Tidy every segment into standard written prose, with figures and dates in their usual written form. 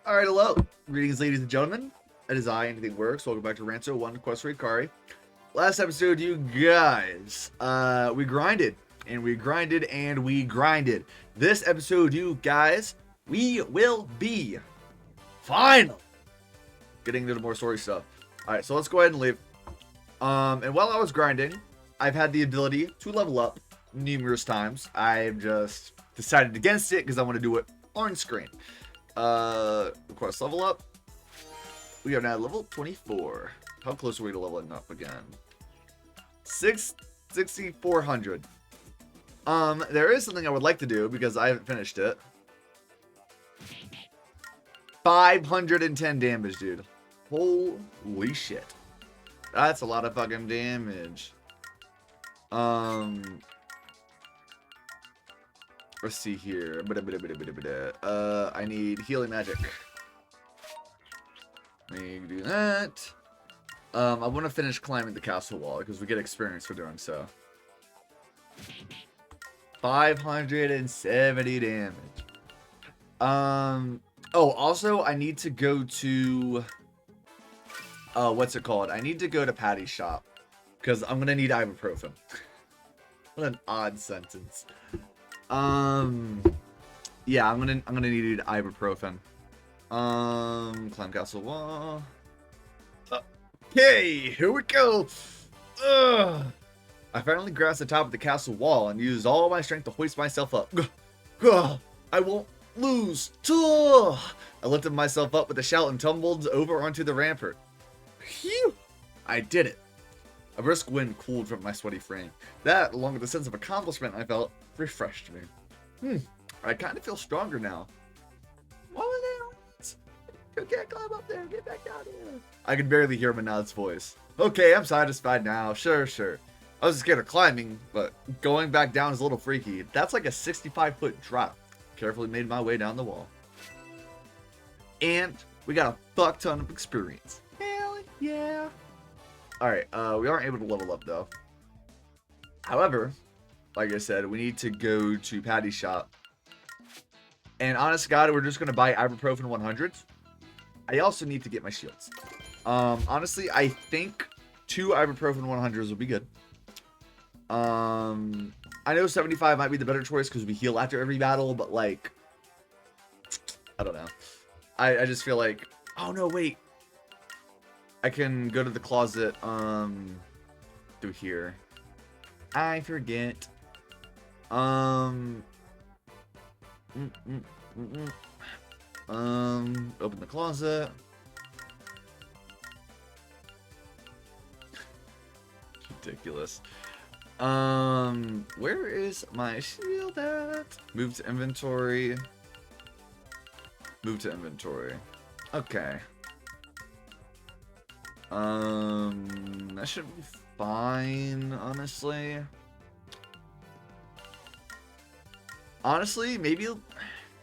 Alright, hello. Greetings, ladies and gentlemen. It is I, Anything Works. Welcome back to Rance 1 Quest for Hikari. Last episode, you guys, we grinded. And we grinded, and we grinded. This episode, you guys, we will be finally getting into the more story stuff. Alright, so let's go ahead and leave. And while I was grinding, I've had the ability to level up numerous times. I've just decided against it because I want to do it on screen. Request level up. We are now level 24. How close are we to leveling up again? 6,400. There is something I would like to do because I haven't finished it. 510 damage, dude. Holy shit. That's a lot of fucking damage. Let's see here. I need healing magic. Let me do that. I want to finish climbing the castle wall because we get experience for doing so. 570 damage. Oh, also I need to go to what's it called? I need to go to Patty's shop because I'm gonna need ibuprofen. What an odd sentence. Yeah, I'm gonna need ibuprofen. Climb castle wall. Okay, here we go. Ugh. I finally grasped the top of the castle wall and used all my strength to hoist myself up. I won't lose. I lifted myself up with a shout and tumbled over onto the rampart. Phew! I did it. A brisk wind cooled from my sweaty frame. That, along with the sense of accomplishment I felt, refreshed me. I kind of feel stronger now. What was that? You can't climb up there. Get back down here. I could barely hear Manad's voice. Okay, I'm satisfied now. Sure. I was scared of climbing, but going back down is a little freaky. That's like a 65-foot drop. Carefully made my way down the wall. And we got a fuck ton of experience. Hell yeah. Alright, we aren't able to level up though. However, like I said, we need to go to Patty's shop. And honest to God, we're just going to buy ibuprofen 100s. I also need to get my shields. Honestly, I think 2 ibuprofen 100s will be good. I know 75 might be the better choice because we heal after every battle, but like, I don't know. I just feel like, oh no, wait. I can go to the closet, through here. I forget. Open the closet. Ridiculous. Where is my shield at? Move to inventory. Move to inventory. Okay. That should be fine, honestly. Honestly, maybe,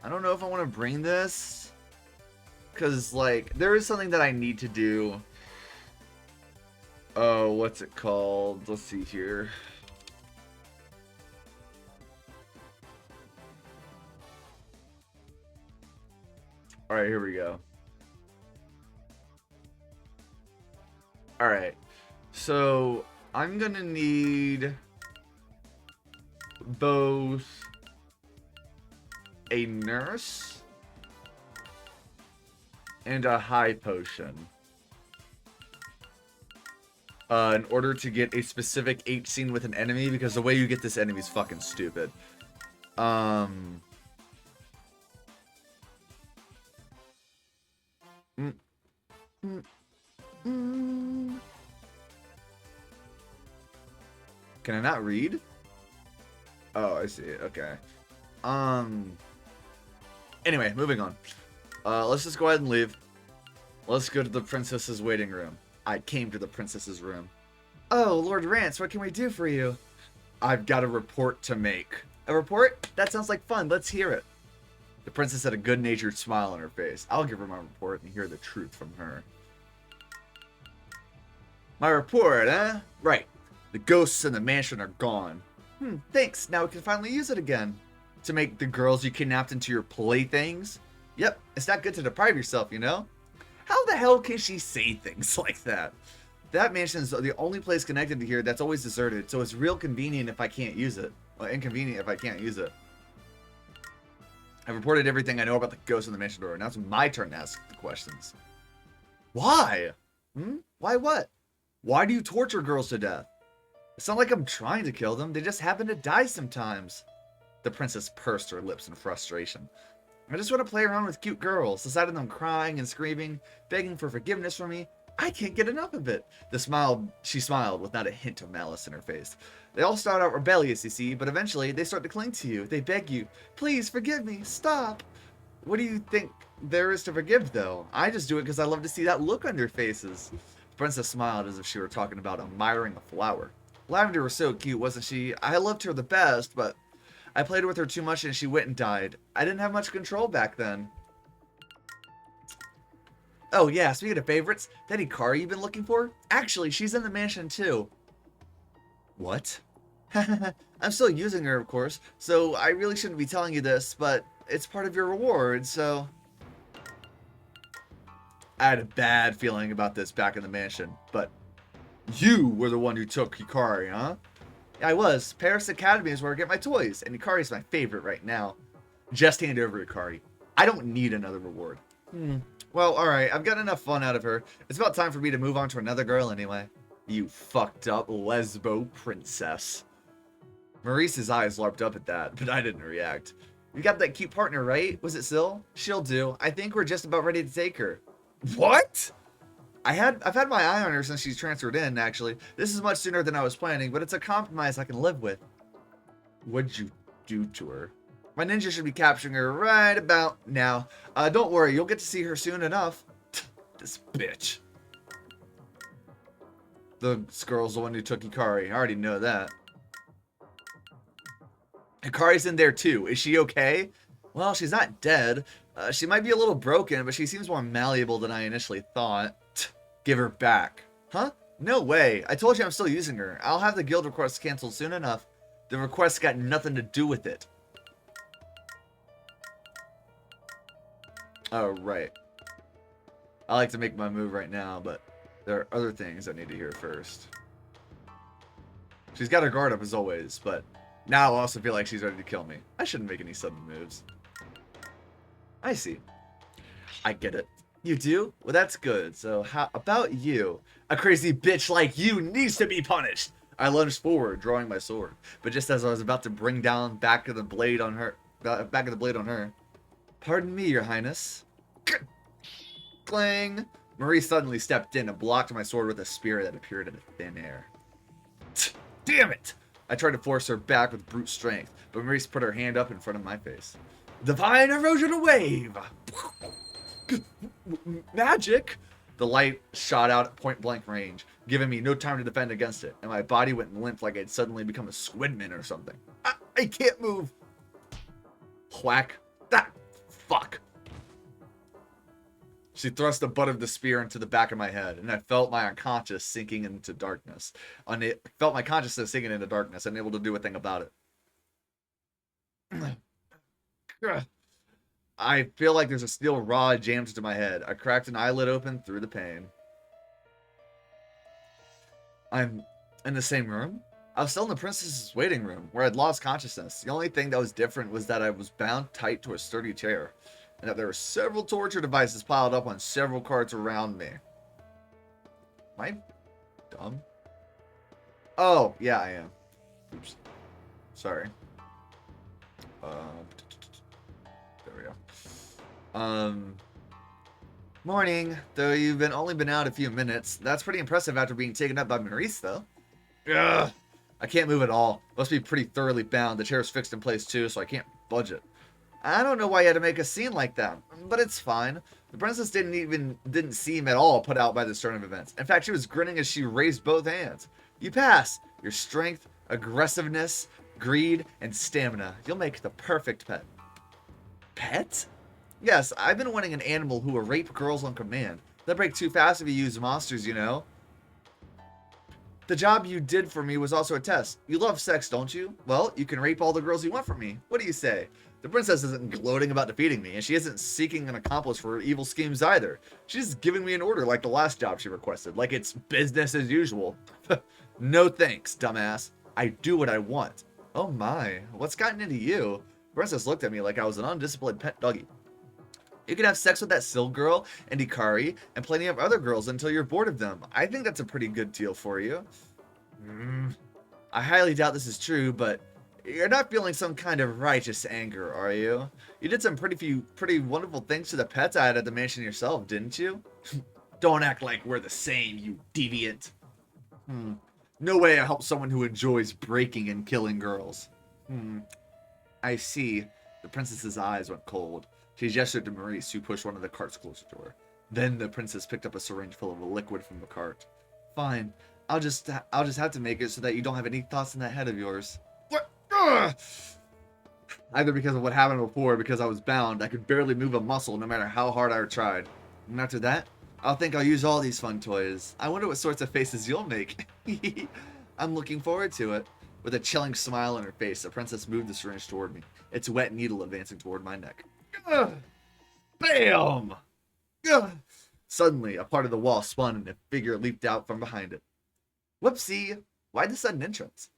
I don't know if I want to bring this. Because, like, there is something that I need to do. Oh, what's it called? Let's see here. Alright, here we go. Alright. So, I'm gonna need both a nurse and a high potion. In order to get a specific H scene with an enemy, because the way you get this enemy is fucking stupid. Can I not read? Oh, I see. Okay. Anyway, moving on. Let's just go ahead and leave. Let's go to the princess's waiting room. I came to the princess's room. Oh, Lord Rance, what can we do for you? I've got a report to make. A report? That sounds like fun. Let's hear it. The princess had a good-natured smile on her face. I'll give her my report and hear the truth from her. My report, eh? Right. The ghosts in the mansion are gone. Thanks. Now we can finally use it again. To make the girls you kidnapped into your playthings? Yep, it's not good to deprive yourself, you know? How the hell can she say things like that? That mansion is the only place connected to here that's always deserted, so it's real convenient if I can't use it. Well, inconvenient if I can't use it. I've reported everything I know about the ghost in the mansion door. Now it's my turn to ask the questions. Why? Why what? Why do you torture girls to death? It's not like I'm trying to kill them. They just happen to die sometimes. The princess pursed her lips in frustration. I just want to play around with cute girls. The sight of them crying and screaming, begging for forgiveness from me, I can't get enough of it. She smiled with not a hint of malice in her face. They all start out rebellious, you see, but eventually they start to cling to you. They beg you, please forgive me, stop. What do you think there is to forgive, though? I just do it because I love to see that look on their faces. The princess smiled as if she were talking about admiring a flower. Lavender was so cute, wasn't she? I loved her the best, but I played with her too much and she went and died. I didn't have much control back then. Oh yeah, speaking of favorites, that Hikari you've been looking for? Actually, she's in the mansion too. What? I'm still using her, of course, so I really shouldn't be telling you this, but it's part of your reward, so... I had a bad feeling about this back in the mansion, but you were the one who took Hikari, huh? I was. Paris Academy is where I get my toys, and Hikari's my favorite right now. Just hand over Hikari. I don't need another reward. Well, alright, I've got enough fun out of her. It's about time for me to move on to another girl anyway. You fucked up lesbo princess. Maurice's eyes larped up at that, but I didn't react. You got that cute partner, right? Was it Syl? She'll do. I think we're just about ready to take her. What? I've had my eye on her since she's transferred in, actually. This is much sooner than I was planning, but it's a compromise I can live with. What'd you do to her? My ninja should be capturing her right about now. Don't worry, you'll get to see her soon enough. This bitch. The girl's the one who took Hikari. I already know that. Hikari's in there too. Is she okay? Well, she's not dead. She might be a little broken, but she seems more malleable than I initially thought. Give her back. Huh? No way. I told you I'm still using her. I'll have the guild request canceled soon enough. The request's got nothing to do with it. Oh, right. I like to make my move right now, but there are other things I need to hear first. She's got her guard up as always, but now I also feel like she's ready to kill me. I shouldn't make any sudden moves. I see. I get it. You do? Well, that's good. So how about you? A crazy bitch like you needs to be punished. I lunged forward, drawing my sword. But just as I was about to bring down back of the blade on her. Pardon me, your highness. Clang! Marie suddenly stepped in and blocked my sword with a spear that appeared in the thin air. Damn it! I tried to force her back with brute strength, but Maurice put her hand up in front of my face. Divine Erosion Wave! Magic! The light shot out at point-blank range, giving me no time to defend against it, and my body went limp like I'd suddenly become a squidman or something. I can't move! Whack. Ah, fuck. She thrust the butt of the spear into the back of my head, and I felt my unconscious sinking into darkness. Felt my consciousness sinking into darkness, unable to do a thing about it. I feel like there's a steel rod jammed into my head. I cracked an eyelid open through the pain. I'm in the same room? I was still in the princess's waiting room, where I'd lost consciousness. The only thing that was different was that I was bound tight to a sturdy chair, and that there were several torture devices piled up on several carts around me. Am I dumb? Oh, yeah, I am. Oops. Sorry. There we go. Morning. Though you've only been out a few minutes. That's pretty impressive after being taken up by Maurice, though. Ugh. I can't move at all. Must be pretty thoroughly bound. The chair's fixed in place, too, so I can't budge it. I don't know why you had to make a scene like that, but it's fine. The princess didn't seem at all put out by this turn of events. In fact, she was grinning as she raised both hands. You pass. Your strength, aggressiveness, greed, and stamina. You'll make the perfect pet. Pet? Yes, I've been wanting an animal who will rape girls on command. They'll break too fast if you use monsters, you know. The job you did for me was also a test. You love sex, don't you? Well, you can rape all the girls you want from me. What do you say? The princess isn't gloating about defeating me, and she isn't seeking an accomplice for her evil schemes either. She's giving me an order like the last job she requested, like it's business as usual. No thanks, dumbass. I do what I want. Oh my, what's gotten into you? The princess looked at me like I was an undisciplined pet doggy. You can have sex with that Syl girl and Hikari and plenty of other girls until you're bored of them. I think that's a pretty good deal for you. I highly doubt this is true, but you're not feeling some kind of righteous anger, are you? You did some pretty wonderful things to the pets I had at the mansion yourself, didn't you? Don't act like we're the same, you deviant. No way I help someone who enjoys breaking and killing girls. I see. The princess's eyes went cold. She gestured to Maurice, who pushed one of the carts closer to her. Then the princess picked up a syringe full of a liquid from the cart. Fine. I'll just have to make it so that you don't have any thoughts in that head of yours. What? Ugh! Either because of what happened before or because I was bound, I could barely move a muscle no matter how hard I tried. And after that, I'll use all these fun toys. I wonder what sorts of faces you'll make. I'm looking forward to it. With a chilling smile on her face, the princess moved the syringe toward me, its wet needle advancing toward my neck. Ugh. Bam! Ugh. Suddenly, a part of the wall spun and a figure leaped out from behind it. Whoopsie! Why the sudden entrance?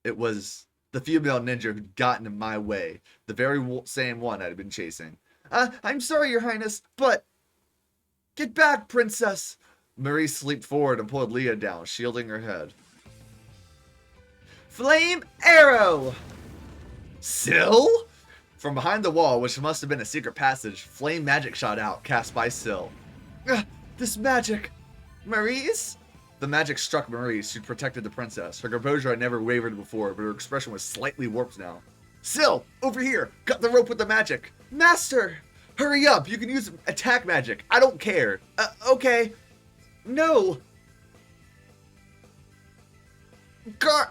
It was the female ninja who'd gotten in my way, the very same one I'd been chasing. I'm sorry, Your Highness, but... Get back, princess! Maurice leaped forward and pulled Leah down, shielding her head. Flame arrow! Syl? From behind the wall, which must have been a secret passage, flame magic shot out, cast by Syl. This magic! Maurice? The magic struck Maurice, who'd protected the princess. Her composure had never wavered before, but her expression was slightly warped now. Syl, over here! Cut the rope with the magic! Master! Hurry up! You can use attack magic! I don't care! Okay. No! God!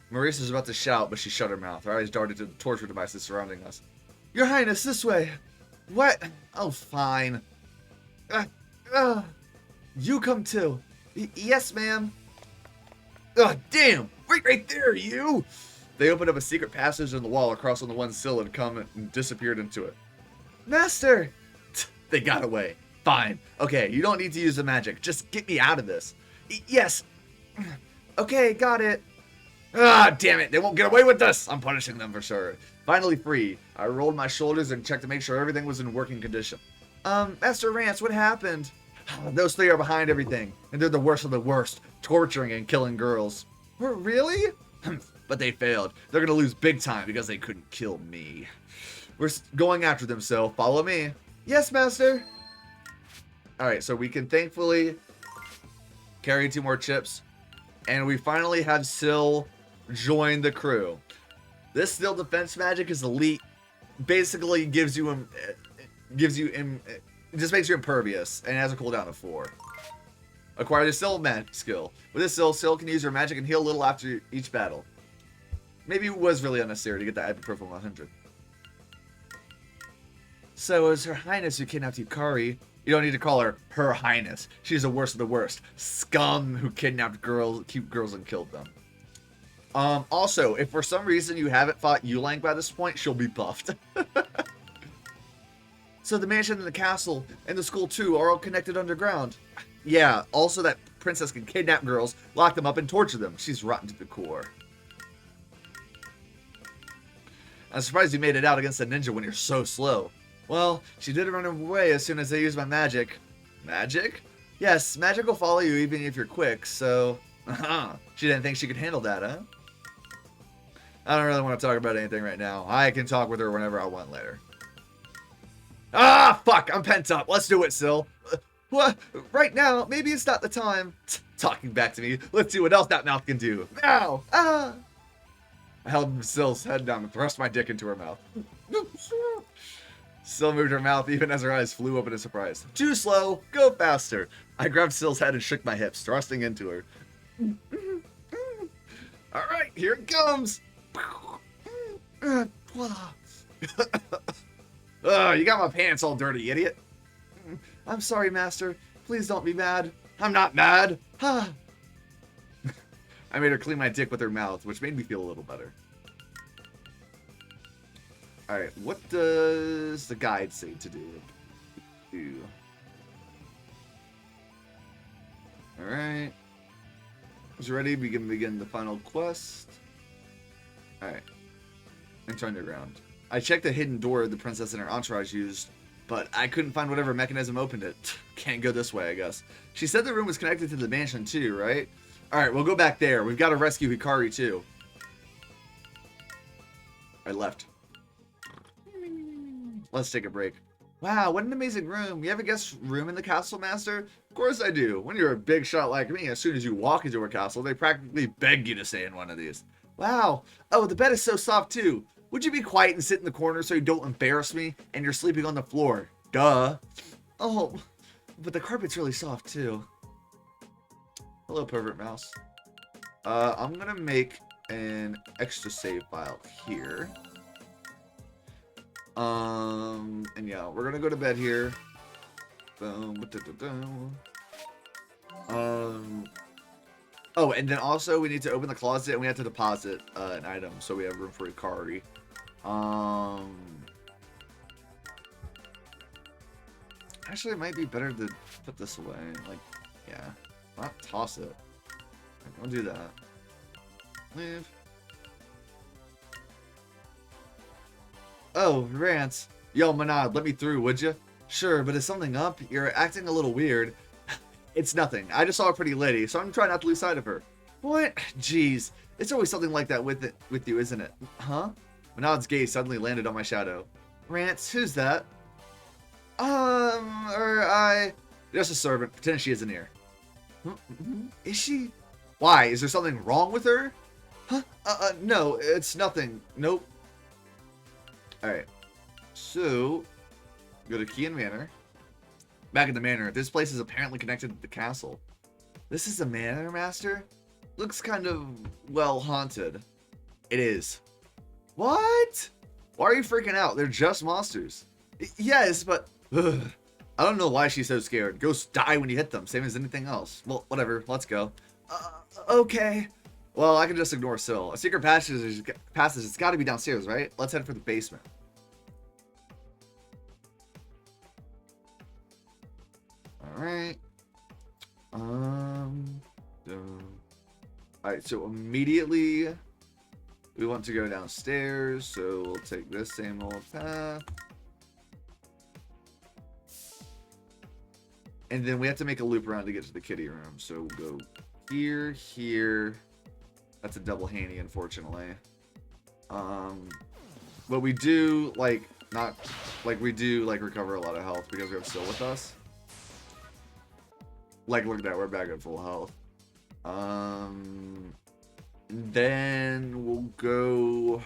Maurice was about to shout, but she shut her mouth. Her eyes darted to the torture devices surrounding us. Your Highness, this way! What? Oh, fine. You come too. Yes, ma'am. Damn! Wait right there, you! They opened up a secret passage in the wall across on the one Syl had come and disappeared into it. Master! They got away. Fine. Okay, you don't need to use the magic. Just get me out of this. Yes. Okay, got it. Damn it. They won't get away with this. I'm punishing them for sure. Finally free. I rolled my shoulders and checked to make sure everything was in working condition. Master Rance, what happened? Those three are behind everything, and they're the worst of the worst, torturing and killing girls. Really? But they failed. They're gonna lose big time because they couldn't kill me. We're going after them, so follow me. Yes, master. Alright, so we can thankfully carry 2 more chips, and we finally have Syl join the crew. This Syl defense magic is elite. Basically it just makes you impervious, and has a cooldown of 4. Acquire the Syl magic skill. With this Syl can use her magic and heal a little after each battle. Maybe it was really unnecessary to get that ibuprofen 100. So it was Her Highness who kidnapped Hikari. You don't need to call her Her Highness. She's the worst of the worst. Scum who kidnapped cute girls and killed them. Also, if for some reason you haven't fought Yulang by this point, she'll be buffed. So the mansion and the castle and the school too are all connected underground. Yeah, also that princess can kidnap girls, lock them up, and torture them. She's rotten to the core. I'm surprised you made it out against a ninja when you're so slow. Well, she did run away as soon as I used my magic. Magic? Yes, magic will follow you even if you're quick, so... She didn't think she could handle that, huh? I don't really want to talk about anything right now. I can talk with her whenever I want later. Fuck! I'm pent up. Let's do it, Syl. What? Right now? Maybe it's not the time. Talking back to me. Let's see what else that mouth can do. Now! I held Syl's head down and thrust my dick into her mouth. Syl moved her mouth even as her eyes flew open in surprise. Too slow. Go faster. I grabbed Syl's head and shook my hips, thrusting into her. Alright, here it comes. You got my pants all dirty, idiot. I'm sorry, master. Please don't be mad. I'm not mad. I made her clean my dick with her mouth, which made me feel a little better. Alright, what does the guide say to do? Alright. Is ready? We can begin the final quest. Alright. Enter underground. I checked the hidden door the princess and her entourage used, but I couldn't find whatever mechanism opened it. Can't go this way, I guess. She said the room was connected to the mansion too, right? Alright, we'll go back there. We've got to rescue Hikari too. I left. Let's take a break. Wow, what an amazing room. You have a guest room in the castle, Master? Of course I do. When you're a big shot like me, as soon as you walk into a castle, they practically beg you to stay in one of these. Wow. Oh, the bed is so soft too. Would you be quiet and sit in the corner so you don't embarrass me? And you're sleeping on the floor. Duh. Oh, but the carpet's really soft too. Hello, pervert mouse. I'm gonna make an extra save file here. And yeah, we're gonna go to bed here. Boom. Oh, and then also we need to open the closet and we have to deposit an item so we have room for Hikari. Actually, it might be better to put this away. Like, yeah, not toss it. Don't do that. Leave. Oh, Rance. Yo, Manad, let me through, would you? Sure, but is something up? You're acting a little weird. It's nothing. I just saw a pretty lady, so I'm trying not to lose sight of her. What? Jeez. It's always something like that with you, isn't it? Huh? Manad's gaze suddenly landed on my shadow. Rance, who's that? Just a servant. Pretend she isn't here. Is she? Why? Is there something wrong with her? Huh? No, it's nothing. Nope. Alright. So, go to Kian Manor. Back in the manor. This place is apparently connected to the castle. This is a manor, Master? Looks kind of, well, haunted. It is. What? Why are you freaking out? They're just monsters. Yes, but... Ugh. I don't know why she's so scared. Ghosts die when you hit them, same as anything else. Well, whatever. Let's go. Okay. Well, I can just ignore Syl. A secret passage, it's got to be downstairs, right? Let's head for the basement. Alright. Alright, so immediately we want to go downstairs, so we'll take this same old path. And then we have to make a loop around to get to the kitty room. So we'll go here, here. That's a double handy, unfortunately. But we do, like, recover a lot of health because we have Syl with us. Like, look at that, we're back at full health. Then we'll go...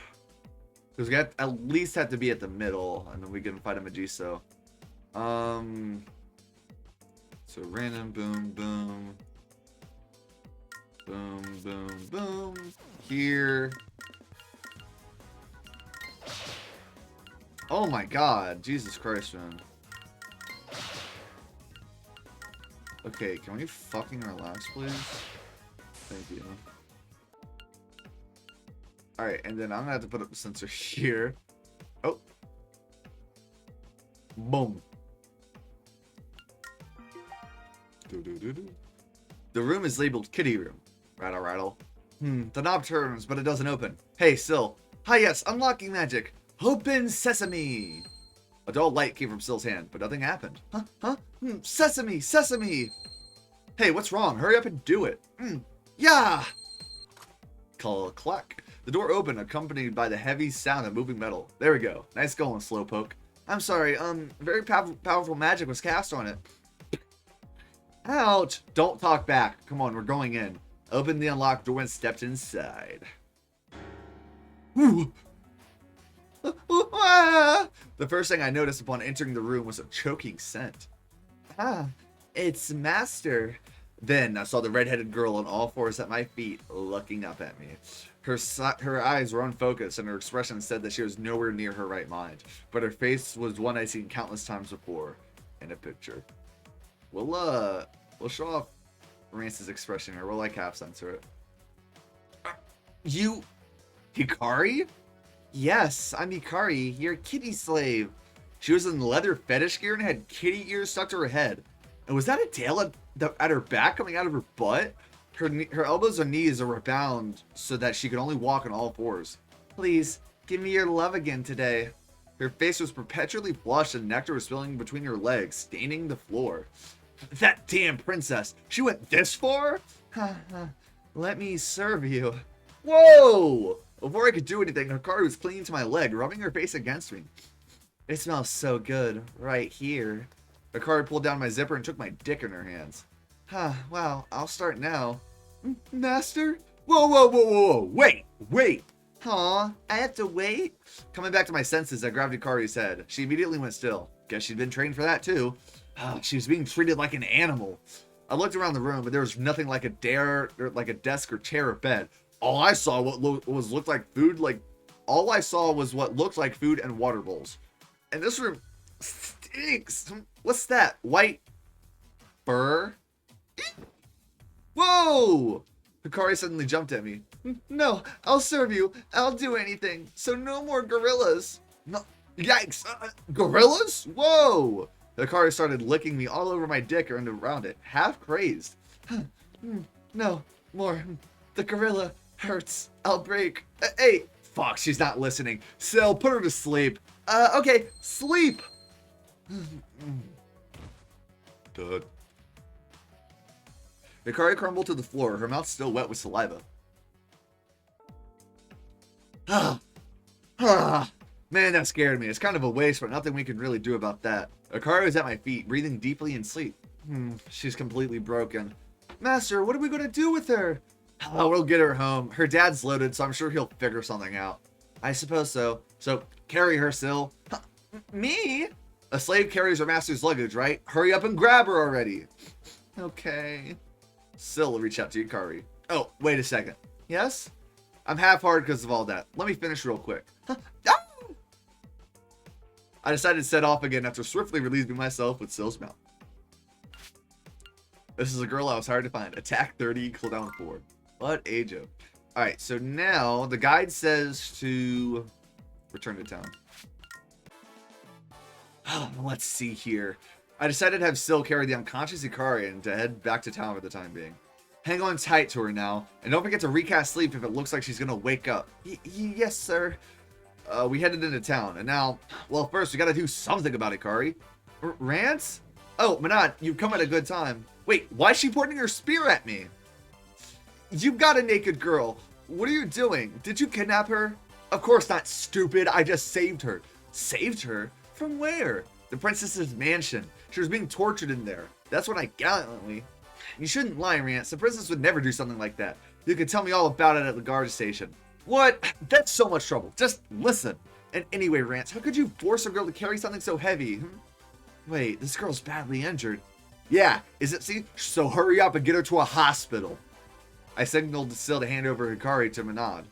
Because we at least have to be at the middle, and then we can fight a Magiso. So random, boom, boom. Boom, boom, boom. Here. Oh my god. Jesus Christ, man. Okay, can we fucking relax, please? Thank you. Alright, and then I'm gonna have to put up a sensor here. Oh. Boom. The room is labeled kitty room. Rattle, rattle. The knob turns, but it doesn't open. Hey, Syl. Hi, yes, unlocking magic. Open sesame. A dull light came from Syl's hand, but nothing happened. Huh? Sesame, sesame. Hey, what's wrong? Hurry up and do it. Yeah. Clack. The door opened, accompanied by the heavy sound of moving metal. There we go. Nice going, Slowpoke. I'm sorry, very powerful magic was cast on it. Ouch! Don't talk back. Come on, we're going in. Opened the unlocked door and stepped inside. Ooh. The first thing I noticed upon entering the room was a choking scent. Ah, it's Master. Then I saw the red-headed girl on all fours at my feet, looking up at me. Her eyes were unfocused, and her expression said that she was nowhere near her right mind. But her face was one I'd seen countless times before in a picture. We'll show off Rance's expression here. We'll like half censor it. You, Hikari? Yes, I'm Hikari, your kitty slave. She was in leather fetish gear and had kitty ears stuck to her head. And was that a tail at her back coming out of her butt? Her elbows and knees are bound so that she could only walk on all fours. Please, give me your love again today. Her face was perpetually flushed and nectar was spilling between her legs, staining the floor. That damn princess! She went this far? Let me serve you. Whoa! Before I could do anything, Hikari was clinging to my leg, rubbing her face against me. It smells so good, right here. Hikari pulled down my zipper and took my dick in her hands. Well, I'll start now. Master? Whoa, wait! I have to wait? Coming back to my senses, I grabbed Hikari's head. She immediately went still. Guess she'd been trained for that too. She was being treated like an animal. I looked around the room, but there was nothing like a desk or chair or bed. All I saw looked like food. All I saw was what looked like food and water bowls. And this room stinks. What's that? White fur? Whoa! Hikari suddenly jumped at me. No, I'll serve you. I'll do anything. So no more gorillas. No, yikes! Gorillas? Whoa! Hikari started licking me all over my dick and around it, half crazed. No more. The gorilla hurts. I'll break. Hey, fuck! She's not listening. Sil, put her to sleep. Okay, sleep. Good. Hikari crumbled to the floor, her mouth still wet with saliva. Man, that scared me. It's kind of a waste, but nothing we can really do about that. Hikari was at my feet, breathing deeply in sleep. She's completely broken. Master, what are we going to do with her? Oh, we'll get her home. Her dad's loaded, so I'm sure he'll figure something out. I suppose so. So, carry her, Sil. Me? A slave carries her master's luggage, right? Hurry up and grab her already. Okay. Sil will reach out to Hikari. Oh, wait a second. Yes? I'm half-hard because of all that. Let me finish real quick. I decided to set off again after swiftly relieving myself with Sil's mouth. This is a girl I was hard to find. Attack 30, cooldown 4. What a joke. Alright, so now the guide says to return to town. Let's see here. I decided to have Sil carry the unconscious Hikari and to head back to town for the time being. Hang on tight to her now, and don't forget to recast sleep if it looks like she's gonna wake up. Yes, sir. We headed into town, and now, well, first we gotta do something about Hikari. Rance? Oh, Manad, you've come at a good time. Wait, why is she pointing her spear at me? You got a naked girl. What are you doing? Did you kidnap her? Of course not, stupid. I just saved her. Saved her? From where? The princess's mansion. She was being tortured in there. That's when I gallantly... You shouldn't lie, Rance. The princess would never do something like that. You could tell me all about it at the guard station. What? That's so much trouble. Just listen. And anyway, Rance, how could you force a girl to carry something so heavy? Wait, this girl's badly injured. Yeah, is it? See? So hurry up and get her to a hospital. I signaled to Sil to hand over Hikari to Manad.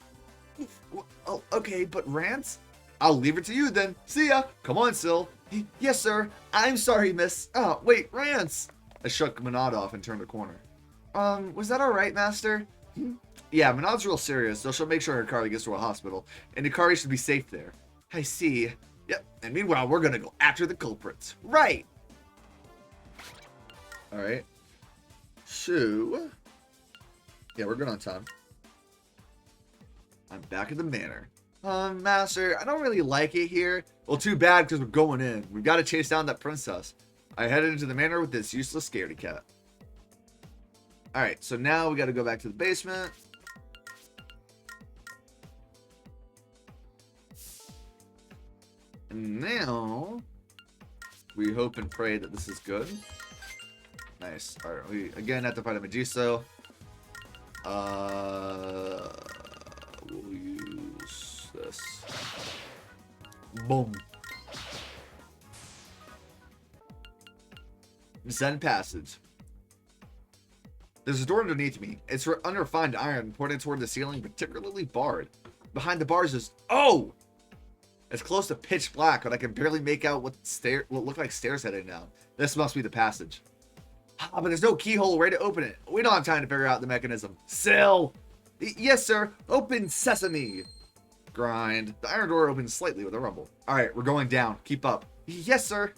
Oh, okay, but Rance? I'll leave it to you then. See ya. Come on, Sil. Yes, sir. I'm sorry, miss. Oh, wait, Rance. I shook Manad off and turned a corner. Was that alright, master? Yeah, Manad's real serious, so she'll make sure Hikari gets to a hospital, and Hikari should be safe there. I see. Yep, and meanwhile, we're gonna go after the culprits. Right! Alright. So... Yeah, we're good on time. I'm back at the manor. Master, I don't really like it here. Well, too bad, because we're going in. We've got to chase down that princess. I headed into the manor with this useless scaredy cat. Alright, so now we got to go back to the basement. And now, we hope and pray that this is good. Nice. Alright, we again have to fight a Magiso. We'll use this. Boom. Zen passage. There's a door underneath me. It's unrefined iron pointed toward the ceiling, particularly barred. Behind the bars is... Oh! It's close to pitch black, but I can barely make out what look like stairs heading down. This must be the passage. But there's no keyhole way to open it. We don't have time to figure out the mechanism. Sil! Yes, sir. Open sesame. Grind. The iron door opens slightly with a rumble. Alright, we're going down. Keep up. Yes, sir.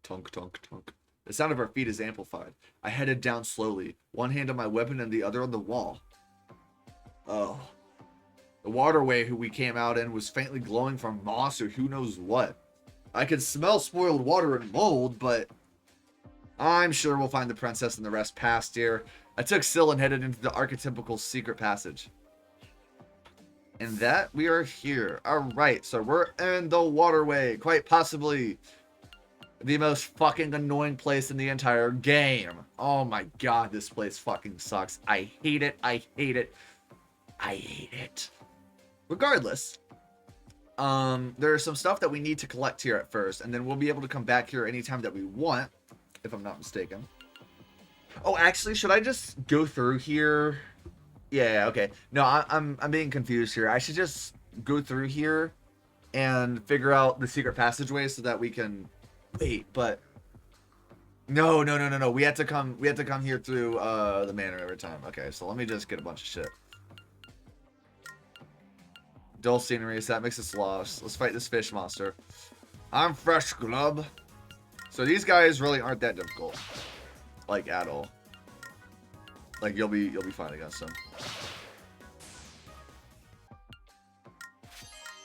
Tunk, tunk, tunk. The sound of our feet is amplified. I headed down slowly, one hand on my weapon and the other on the wall. Oh. The waterway we came out in was faintly glowing from moss or who knows what. I could smell spoiled water and mold, but I'm sure we'll find the princess and the rest past here. I took Syl and headed into the archetypical secret passage. And that we are here. Alright, so we're in the waterway, quite possibly the most fucking annoying place in the entire game. Oh my god, this place fucking sucks. I hate it. I hate it. I hate it. Regardless, there's some stuff that we need to collect here at first, and then we'll be able to come back here anytime that we want, if I'm not mistaken. Oh, actually, should I just go through here? Yeah, okay. No, I'm being confused here. I should just go through here and figure out the secret passageway so that we can wait, but no. We have to come here through the manor every time. Okay, so let me just get a bunch of shit. Dull scenery, so that makes us lost. Let's fight this fish monster. I'm fresh glub. So these guys really aren't that difficult. Like at all. Like you'll be fine against them.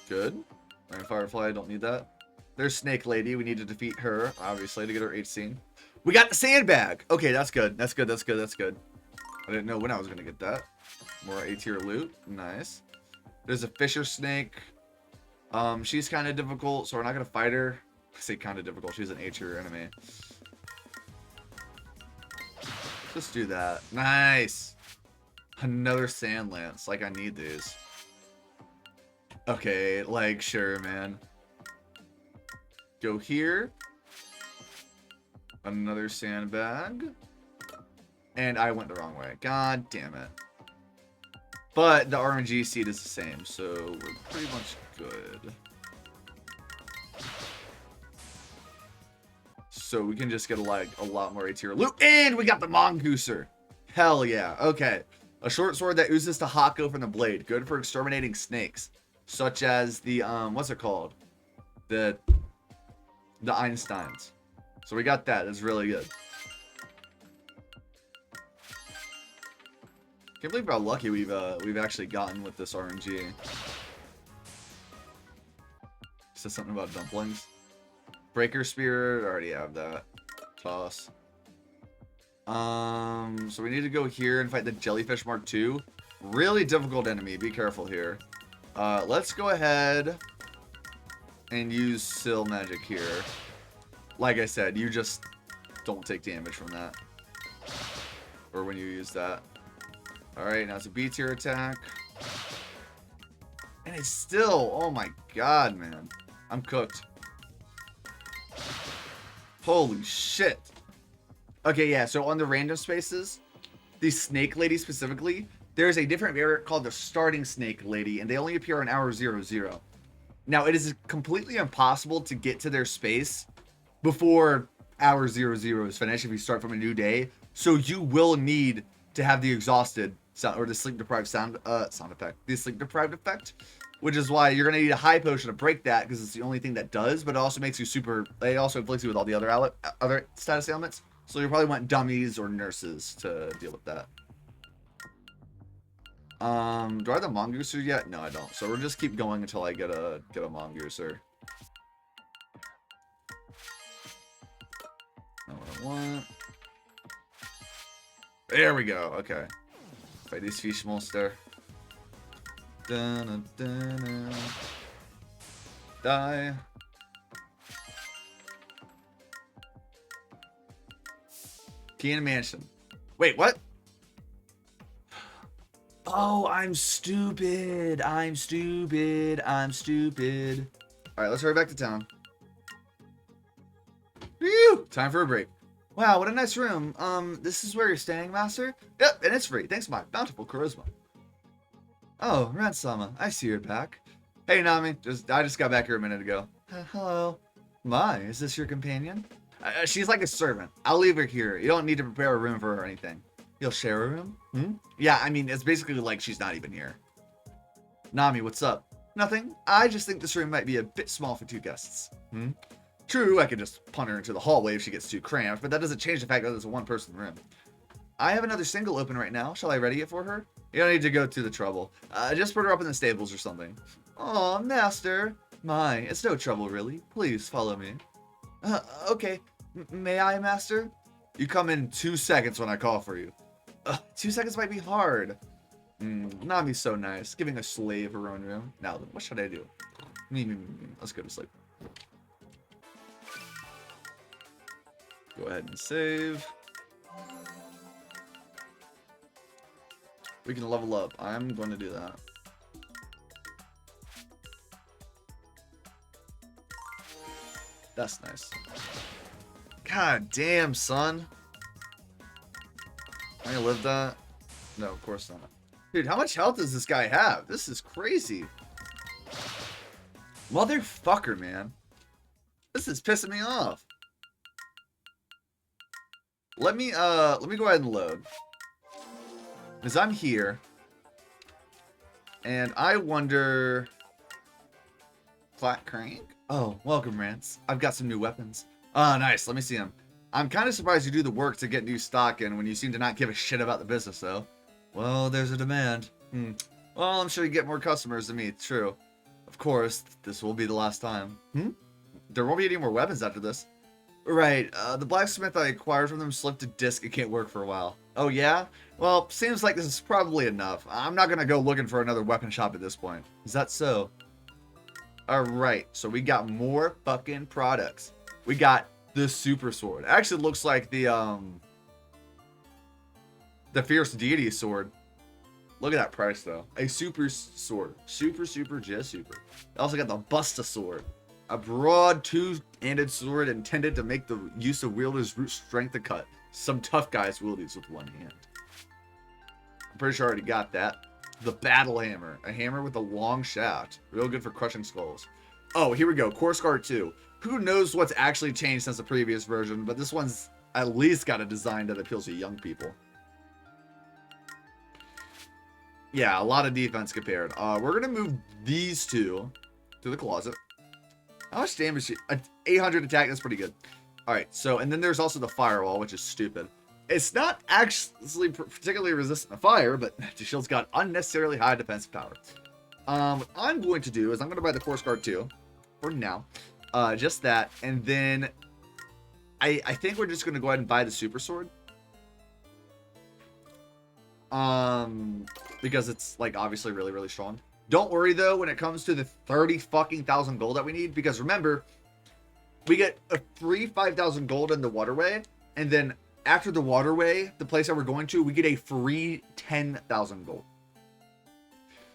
Good. Iron Firefly, I don't need that. There's Snake Lady. We need to defeat her, obviously, to get her H scene. We got the sandbag. Okay, that's good. That's good. That's good. That's good. I didn't know when I was gonna get that. More A tier loot. Nice. There's a fisher snake. She's kind of difficult, so we're not gonna fight her. I say kind of difficult. She's an A tier enemy. Let's do that. Nice. Another sand lance. Like I need these. Okay, like sure, man. Go here. Another sandbag. And I went the wrong way. God damn it. But the RNG seed is the same, so we're pretty much good. So we can just get like a lot more A tier loot. And we got the Mongooser. Hell yeah. Okay. A short sword that oozes to Hako from the blade. Good for exterminating snakes. Such as the, what's it called? The Einsteins. So we got that. That's really good. Can't believe how lucky we've actually gotten with this RNG. Said something about dumplings. Breaker Spirit, already have that. Toss. So we need to go here and fight the Jellyfish Mark II. Really difficult enemy. Be careful here. Let's go ahead and use Syl Magic here. Like I said, you just don't take damage from that. Or when you use that. Alright, now it's a B tier attack. And it's still, oh my god, man. I'm cooked. Holy shit. Okay, yeah, so on the random spaces, the Snake Lady specifically, there's a different variant called the Starting Snake Lady, and they only appear on hour 00. Now, it is completely impossible to get to their space before hour 00 is finished if you start from a new day. So you will need to have the exhausted sound, or the sleep deprived sound effect, the sleep deprived effect, which is why you're gonna need a high potion to break that because it's the only thing that does. But it also makes you super. It also inflicts you with all the other status ailments. So you probably want dummies or nurses to deal with that. Do I have the Mongooser yet? No, I don't. So we'll just keep going until I get a Mongooser. Not what I want. There we go. Okay. Fight these fish monster. Dun, dun, dun. Die. Key in a mansion. Wait, what? Oh, I'm stupid. I'm stupid. I'm stupid. All right, let's hurry back to town. Whew, time for a break. Wow, what a nice room. This is where you're staying, master? Yep, and it's free, thanks to my bountiful charisma. Oh, Rance-sama, I see you're back. Hey, Nami, I just got back here a minute ago. Hello. My, is this your companion? She's like a servant. I'll leave her here. You don't need to prepare a room for her or anything. You'll share a room? Hmm? Yeah, I mean, it's basically like she's not even here. Nami, what's up? Nothing. I just think this room might be a bit small for 2 guests. Hmm? True, I could just punt her into the hallway if she gets too cramped, but that doesn't change the fact that it's a 1-person room. I have another single open right now. Shall I ready it for her? You don't need to go through the trouble. Just put her up in the stables or something. Aw, master. My, it's no trouble, really. Please follow me. Okay. May I, master? You come in 2 seconds when I call for you. 2 seconds might be hard. Nami's so nice, giving a slave her own room. Now then, what should I do? Let's go to sleep. Go ahead and save. We can level up. I'm going to do that. That's nice. God damn, son. Am I gonna live that? No, of course not. Dude, how much health does this guy have? This is crazy. Motherfucker, man. This is pissing me off. Let me go ahead and load. Because I'm here. And I wonder... Flat crank? Oh, welcome, Rance. I've got some new weapons. Oh, nice. Let me see them. I'm kind of surprised you do the work to get new stock in when you seem to not give a shit about the business, though. Well, there's a demand. Well, I'm sure you get more customers than me. It's true. Of course, this will be the last time. There won't be any more weapons after this. Right. The blacksmith I acquired from them slipped a disc. It can't work for a while. Oh, yeah? Well, seems like this is probably enough. I'm not going to go looking for another weapon shop at this point. Is that so? Alright, so we got more fucking products. We got the super sword. Actually, it looks like the fierce deity sword. Look at that price, though. A super sword. Super, just super. I also got the Busta sword. A broad, two-handed sword intended to make the use of wielders' root strength to cut. Some tough guys wield these with one hand. I'm pretty sure I already got that. The battle hammer. A hammer with a long shaft. Real good for crushing skulls. Oh, here we go. Course Guard 2. Who knows what's actually changed since the previous version, but this one's at least got a design that appeals to young people. Yeah, a lot of defense compared. We're going to move these two to the closet. How much damage? 800 attack. That's pretty good. All right, so, and then there's also the firewall, which is stupid. It's not actually particularly resistant to fire, but the shield's got unnecessarily high defensive power. What I'm going to do is I'm going to buy the Course Guard 2 for now. Just that. And then I think we're just going to go ahead and buy the Super Sword. Because it's, like, obviously really, really strong. Don't worry, though, when it comes to the 30,000 gold that we need. Because remember, we get a free 5,000 gold in the waterway. And then after the waterway, the place that we're going to, we get a free 10,000 gold.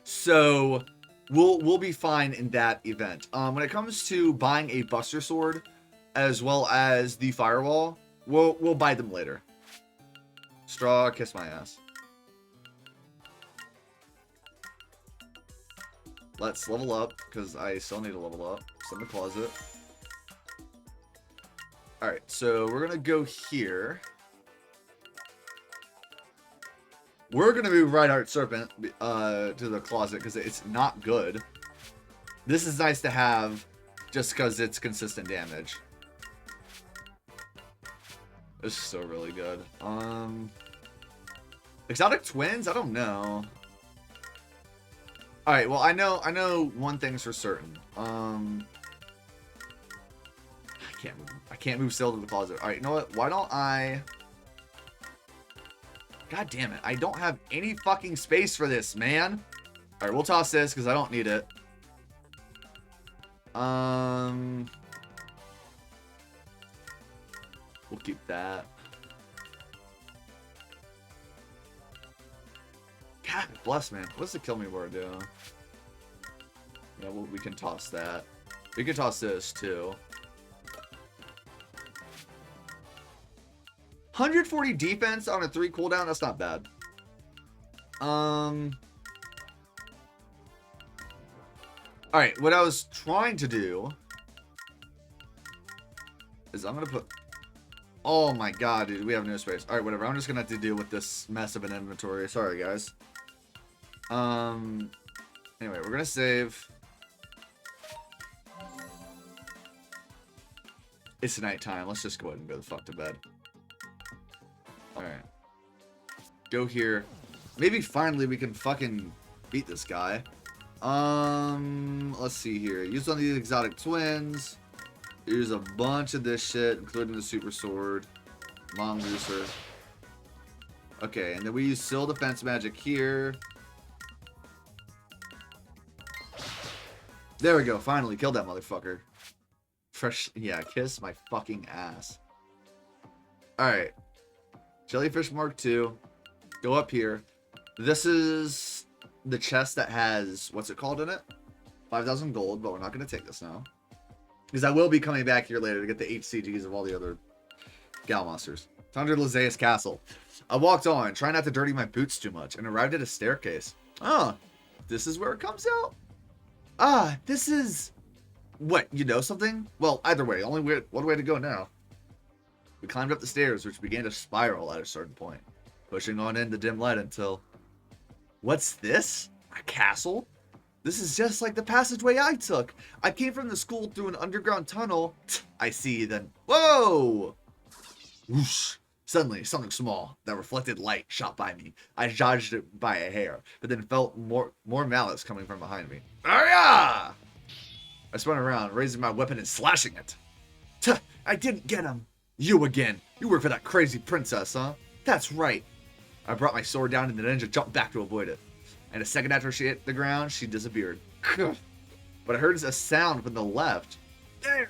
So we'll be fine in that event. When it comes to buying a Buster Sword as well as the Firewall, we'll buy them later. Straw, kiss my ass. Let's level up because I still need to level up. It's in the closet. All right, so we're gonna go here. We're going to move Reinhardt Serpent to the closet because it's not good. This is nice to have just because it's consistent damage. This is still really good. Exotic Twins? I don't know. Alright, well, I know one thing's for certain. I can't move still to the closet. Alright, you know what? Why don't I... God damn it. I don't have any fucking space for this, man. Alright, we'll toss this because I don't need it. We'll keep that. God bless, man. What's the kill me word do? Yeah, well, we can toss that. We can toss this too. 140 defense on a 3 cooldown, that's not bad. Alright, what I was trying to do is I'm gonna put... Oh my god, dude, we have no space. Alright, whatever, I'm just gonna have to deal with this mess of an inventory. Sorry, guys. Anyway, we're gonna save. It's nighttime. Let's just go ahead and go the fuck to bed. Alright. Go here. Maybe finally we can fucking beat this guy. Let's see here. Use one of these exotic twins. Use a bunch of this shit, including the super sword. Mongoose. Okay, and then we use Seal Defense Magic here. There we go. Finally killed that motherfucker. Fresh. Yeah, kiss my fucking ass. Alright. Jellyfish Mark 2. Go up here. This is the chest that has, what's it called in it? 5,000 gold, but we're not going to take this now. Because I will be coming back here later to get the HCGs of all the other gal monsters. Tundra Lysaeus Castle. I walked on, trying not to dirty my boots too much, and arrived at a staircase. Ah, this is where it comes out? Ah, this is... What, you know something? Well, either way, only one way to go now. We climbed up the stairs, which began to spiral at a certain point, pushing on in the dim light until... What's this? A castle? This is just like the passageway I took. I came from the school through an underground tunnel. I see, then... Whoa! Whoosh. Suddenly, something small that reflected light shot by me. I dodged it by a hair, but then felt more malice coming from behind me. Arya! I spun around, raising my weapon and slashing it. Tuh, I didn't get him. You again. You work for that crazy princess, huh? That's right. I brought my sword down and the ninja jumped back to avoid it. And a second after she hit the ground, she disappeared. But I heard a sound from the left. Damn!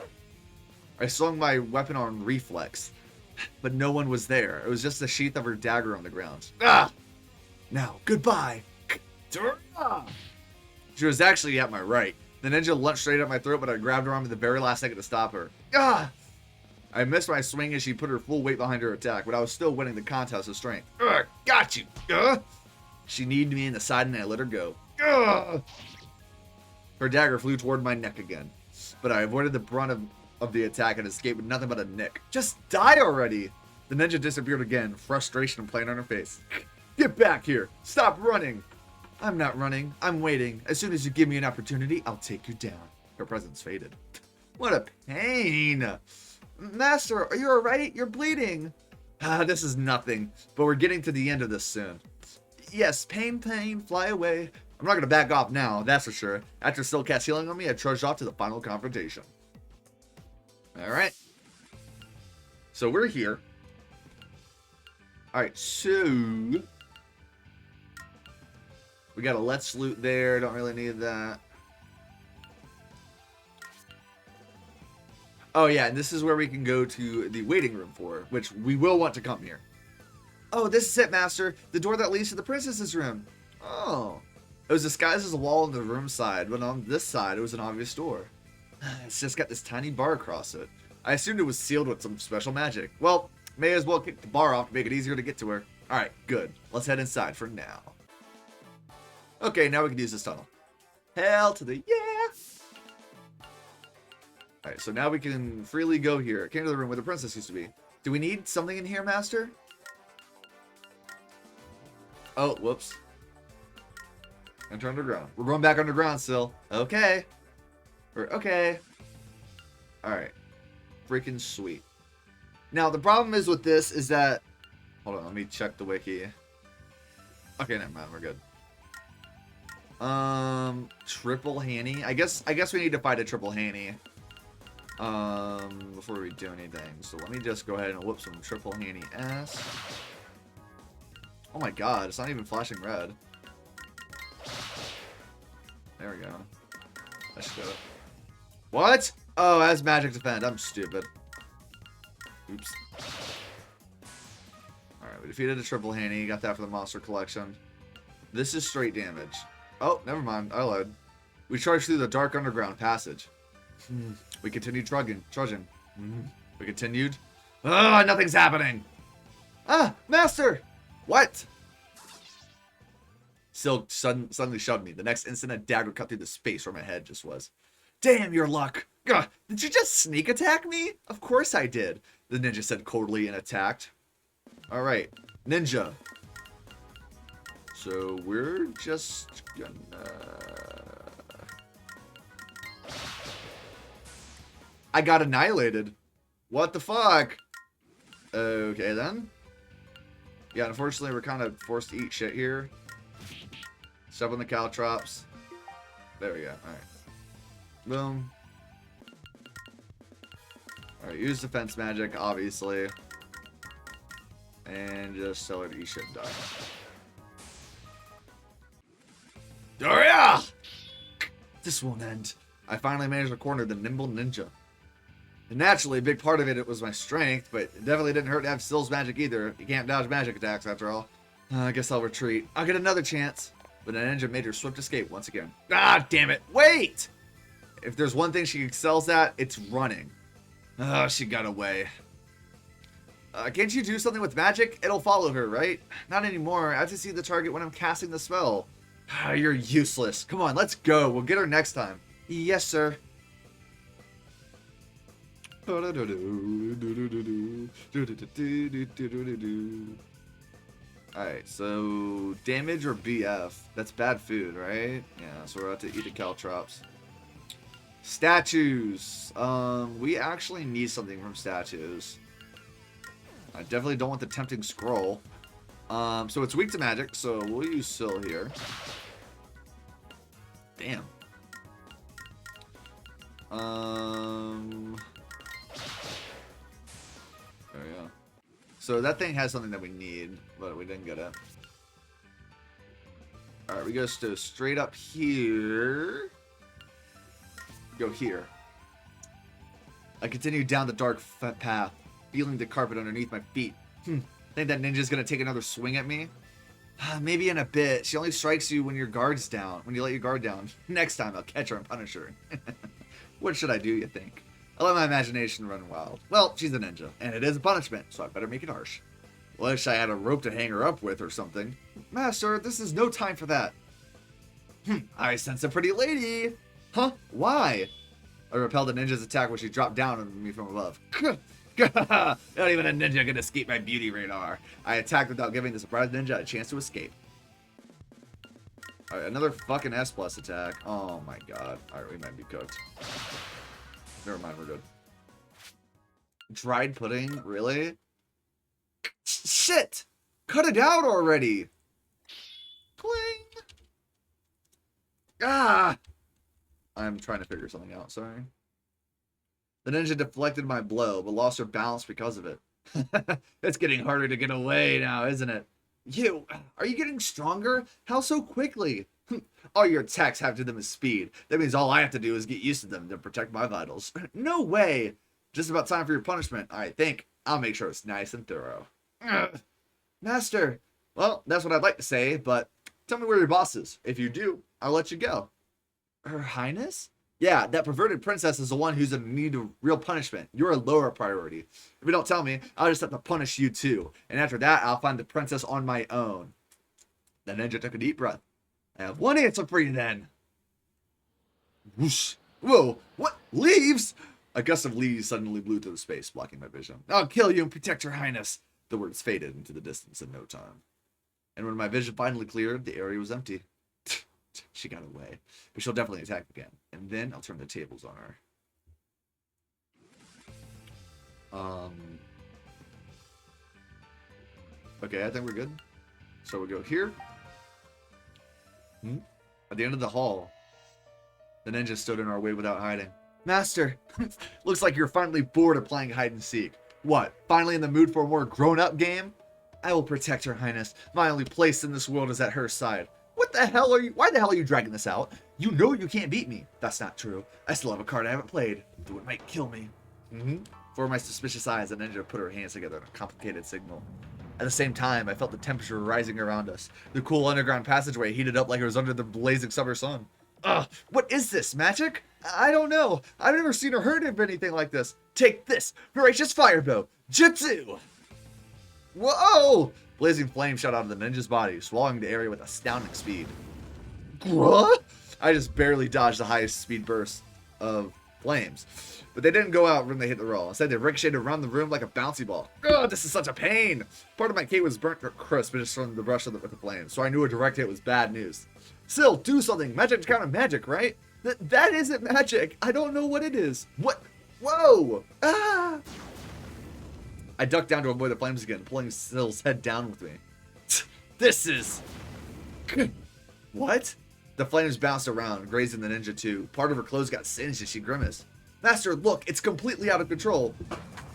I swung my weapon on reflex, but no one was there. It was just the sheath of her dagger on the ground. Ah! Now, goodbye. She was actually at my right. The ninja lunged straight at my throat, but I grabbed her arm at the very last second to stop her. Ah! I missed my swing as she put her full weight behind her attack, but I was still winning the contest of strength. Got you! She kneed me in the side and I let her go. Her dagger flew toward my neck again, but I avoided the brunt of the attack and escaped with nothing but a nick. Just die already! The ninja disappeared again, frustration playing on her face. Get back here! Stop running! I'm not running. I'm waiting. As soon as you give me an opportunity, I'll take you down. Her presence faded. What a pain! Master, are you alright? You're bleeding. Ah, this is nothing, but we're getting to the end of this soon. Yes, pain, fly away. I'm not going to back off now, that's for sure. After Still cast healing on me, I trudged off to the final confrontation. Alright. So we're here. Alright, so... We got a Let's Loot there, don't really need that. Oh yeah, and this is where we can go to the waiting room for, which we will want to come here. Oh, this is it, Master. The door that leads to the princess's room. Oh. It was disguised as a wall on the room side, but on this side, it was an obvious door. It's just got this tiny bar across it. I assumed it was sealed with some special magic. Well, may as well kick the bar off to make it easier to get to her. Alright, good. Let's head inside for now. Okay, now we can use this tunnel. Hell to the yeah! Alright, so now we can freely go here. Came to the room where the princess used to be. Do we need something in here, Master? Oh, whoops. Enter underground. We're going back underground still. Okay. Okay. Alright. Freaking sweet. Now, the problem is with this is that... Hold on, let me check the wiki. Okay, never mind, we're good. Triple Hanny. I guess we need to fight a Triple Hanny. Before we do anything. So let me just go ahead and whoop some Triple Hanny ass. Oh my god, it's not even flashing red. There we go. That should do it. What? Oh, as magic defend. I'm stupid. Oops. Alright, we defeated a Triple Hanny. Got that for the monster collection. This is straight damage. Oh, never mind. I lied. We charged through the dark underground passage. We continued trudging. We continued. Ah, nothing's happening. Ah, Master! What? Silk suddenly shoved me. The next instant, a dagger cut through the space where my head just was. Damn your luck. Ugh, did you just sneak attack me? Of course I did. The ninja said coldly and attacked. Alright, ninja. So we're just gonna... I got annihilated. What the fuck? Okay, then. Yeah, unfortunately, we're kind of forced to eat shit here. Step on the caltrops. There we go. Alright. Boom. Alright, use defense magic, obviously. And just tell her to eat shit and die. Doria! This won't end. I finally managed to corner the nimble ninja. And naturally, a big part of it was my strength, but it definitely didn't hurt to have Still's magic either. You can't dodge magic attacks after all. I guess I'll retreat. I'll get another chance. But the ninja made her swift escape once again. Ah, damn it. Wait! If there's one thing she excels at, it's running. Oh, she got away. Can't you do something with magic? It'll follow her, right? Not anymore. I have to see the target when I'm casting the spell. Ah, you're useless. Come on, let's go. We'll get her next time. Yes, sir. Alright, so damage or BF? That's bad food, right? Yeah, so we're about to eat the caltrops. Statues. We actually need something from statues. I definitely don't want the tempting scroll. So it's weak to magic, so we'll use Syl here. Damn. There we go. So that thing has something that we need, but we didn't get it. Alright, we go straight up here. Go here. I continue down the dark path, feeling the carpet underneath my feet. Think that ninja's gonna take another swing at me? Maybe in a bit. She only strikes you when your guard's down, when you let your guard down. Next time I'll catch her and punish her. What should I do, you think? I let my imagination run wild. Well, she's a ninja, and it is a punishment, so I better make it harsh. Wish I had a rope to hang her up with or something. Master, this is no time for that. I sense a pretty lady. Huh? Why? I repelled the ninja's attack when she dropped down on me from above. Not even a ninja can escape my beauty radar. I attacked without giving the surprised ninja a chance to escape. Alright, another fucking S+ attack. Oh my god. Alright, we might be cooked. Never mind, we're good. Dried pudding? Really? Shit! Cut it out already! Cling! Ah! I'm trying to figure something out, sorry. The ninja deflected my blow, but lost her balance because of it. It's getting harder to get away now, isn't it? You, are you getting stronger? How so quickly? All your attacks have to them is speed. That means all I have to do is get used to them to protect my vitals. No way! Just about time for your punishment, I think. I'll make sure it's nice and thorough. Master! Well, that's what I'd like to say, but tell me where your boss is. If you do, I'll let you go. Her Highness? Yeah, that perverted princess is the one who's in need of real punishment. You're a lower priority. If you don't tell me, I'll just have to punish you too. And after that, I'll find the princess on my own. The ninja took a deep breath. I have one answer for you then. Whoosh. Whoa, what? Leaves? A gust of leaves suddenly blew through the space, blocking my vision. I'll kill you and protect your highness. The words faded into the distance in no time. And when my vision finally cleared, the area was empty. She got away. But she'll definitely attack again. And then I'll turn the tables on her. Okay, I think we're good. So we go here. At the end of the hall, the ninja stood in our way without hiding. Master, looks like you're finally bored of playing hide and seek. What, finally in the mood for a more grown-up game? I will protect her highness. My only place in this world is at her side. What the hell are you? Why the hell are you dragging this out? You know you can't beat me. That's not true. I still have a card I haven't played, though it might kill me. For my suspicious eyes, the ninja put her hands together in a complicated signal. At the same time, I felt the temperature rising around us. The cool underground passageway heated up like it was under the blazing summer sun. Ugh, what is this, magic? I don't know. I've never seen or heard of anything like this. Take this, voracious firebow, jutsu! Whoa! Blazing flame shot out of the ninja's body, swallowing the area with astounding speed. What? I just barely dodged the highest speed burst of flames. But they didn't go out when they hit the roll. Instead, they ricocheted around the room like a bouncy ball. Ugh, this is such a pain. Part of my cape was burnt crisp just from the brush with the flames, so I knew a direct hit was bad news. Still, do something. Magic to counter magic, right? That isn't magic. I don't know what it is. What? Whoa! Ah! I ducked down to avoid the flames again, pulling Sill's head down with me. This is... What? The flames bounced around, grazing the ninja too. Part of her clothes got singed as she grimaced. Master, look, it's completely out of control.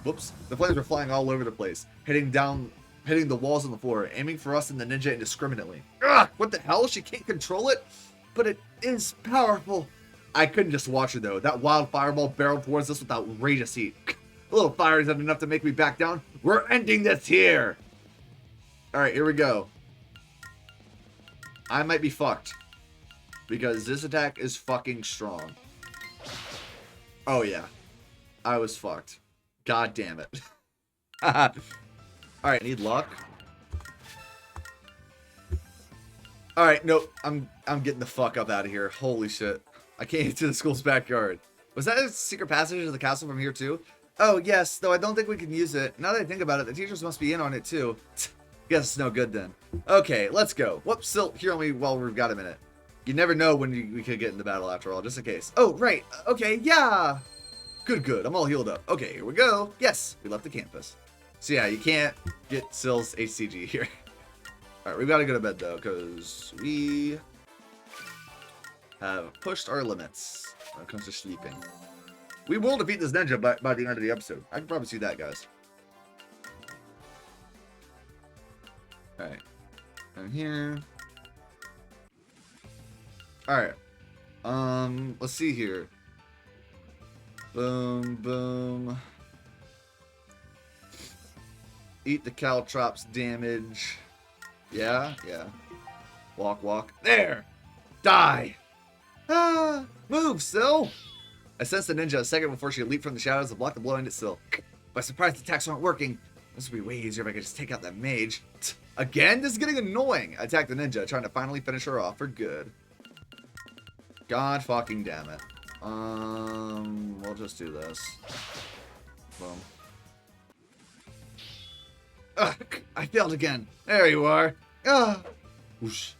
Whoops. The flames were flying all over the place, hitting the walls on the floor, aiming for us and the ninja indiscriminately. Ugh, what the hell? She can't control it? But it is powerful. I couldn't just watch her though. That wild fireball barreled towards us with outrageous heat. A little fire isn't enough to make me back down. We're ending this here. Alright, here we go. I might be fucked. Because this attack is fucking strong. Oh yeah. I was fucked. God damn it. Alright, I need luck. Alright, nope. I'm getting the fuck up out of here. Holy shit. I can't get to the school's backyard. Was that a secret passage to the castle from here too? Oh yes, though I don't think we can use it. Now that I think about it, the teachers must be in on it too. Guess it's no good then. Okay, let's go. Whoops, Silt, hear me while we've got a minute. You never know when we could get into battle after all, just in case. Oh, right. Okay, yeah. Good. I'm all healed up. Okay, here we go. Yes, we left the campus. So yeah, you can't get Sill's HCG here. Alright, we've got to go to bed though, because we have pushed our limits when it comes to sleeping. We will defeat this ninja by the end of the episode. I can promise you that, guys. Alright. And here. Alright. Let's see here. Boom, boom. Eat the caltrops damage. Yeah. Walk. There! Die! Ah! Move, Sill! I sensed the ninja a second before she leaped from the shadows to block the blow aimed at Sill. By surprise, the attacks aren't working. This would be way easier if I could just take out that mage. Again? This is getting annoying. I attacked the ninja, trying to finally finish her off for good. God fucking damn it. We'll just do this. Boom. Ugh, I failed again. There you are. Ugh. Whoosh.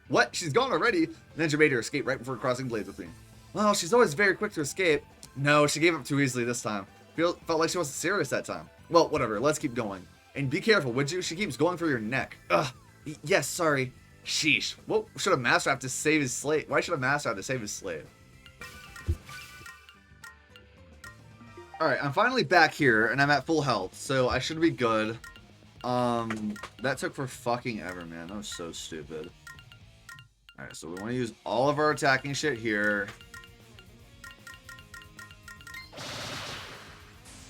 What? She's gone already? Ninja made her escape right before crossing blades with me. Well, she's always very quick to escape. No, she gave up too easily this time. Felt like she wasn't serious that time. Well, whatever. Let's keep going. And be careful, would you? She keeps going for your neck. Ugh. Yes, sorry. Sheesh. What should a master have to save his slave? Why should a master have to save his slave? Alright, I'm finally back here, and I'm at full health, so I should be good. That took for fucking ever, man. That was so stupid. Alright, so we want to use all of our attacking shit here.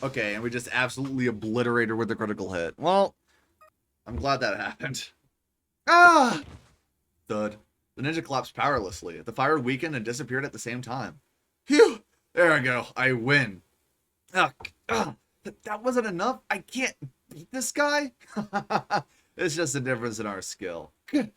Okay, and we just absolutely obliterate her with a critical hit. Well, I'm glad that happened. Ah! Thud. The ninja collapsed powerlessly. The fire weakened and disappeared at the same time. Phew! There I go. I win. That wasn't enough? I can't beat this guy? It's just a difference in our skill. The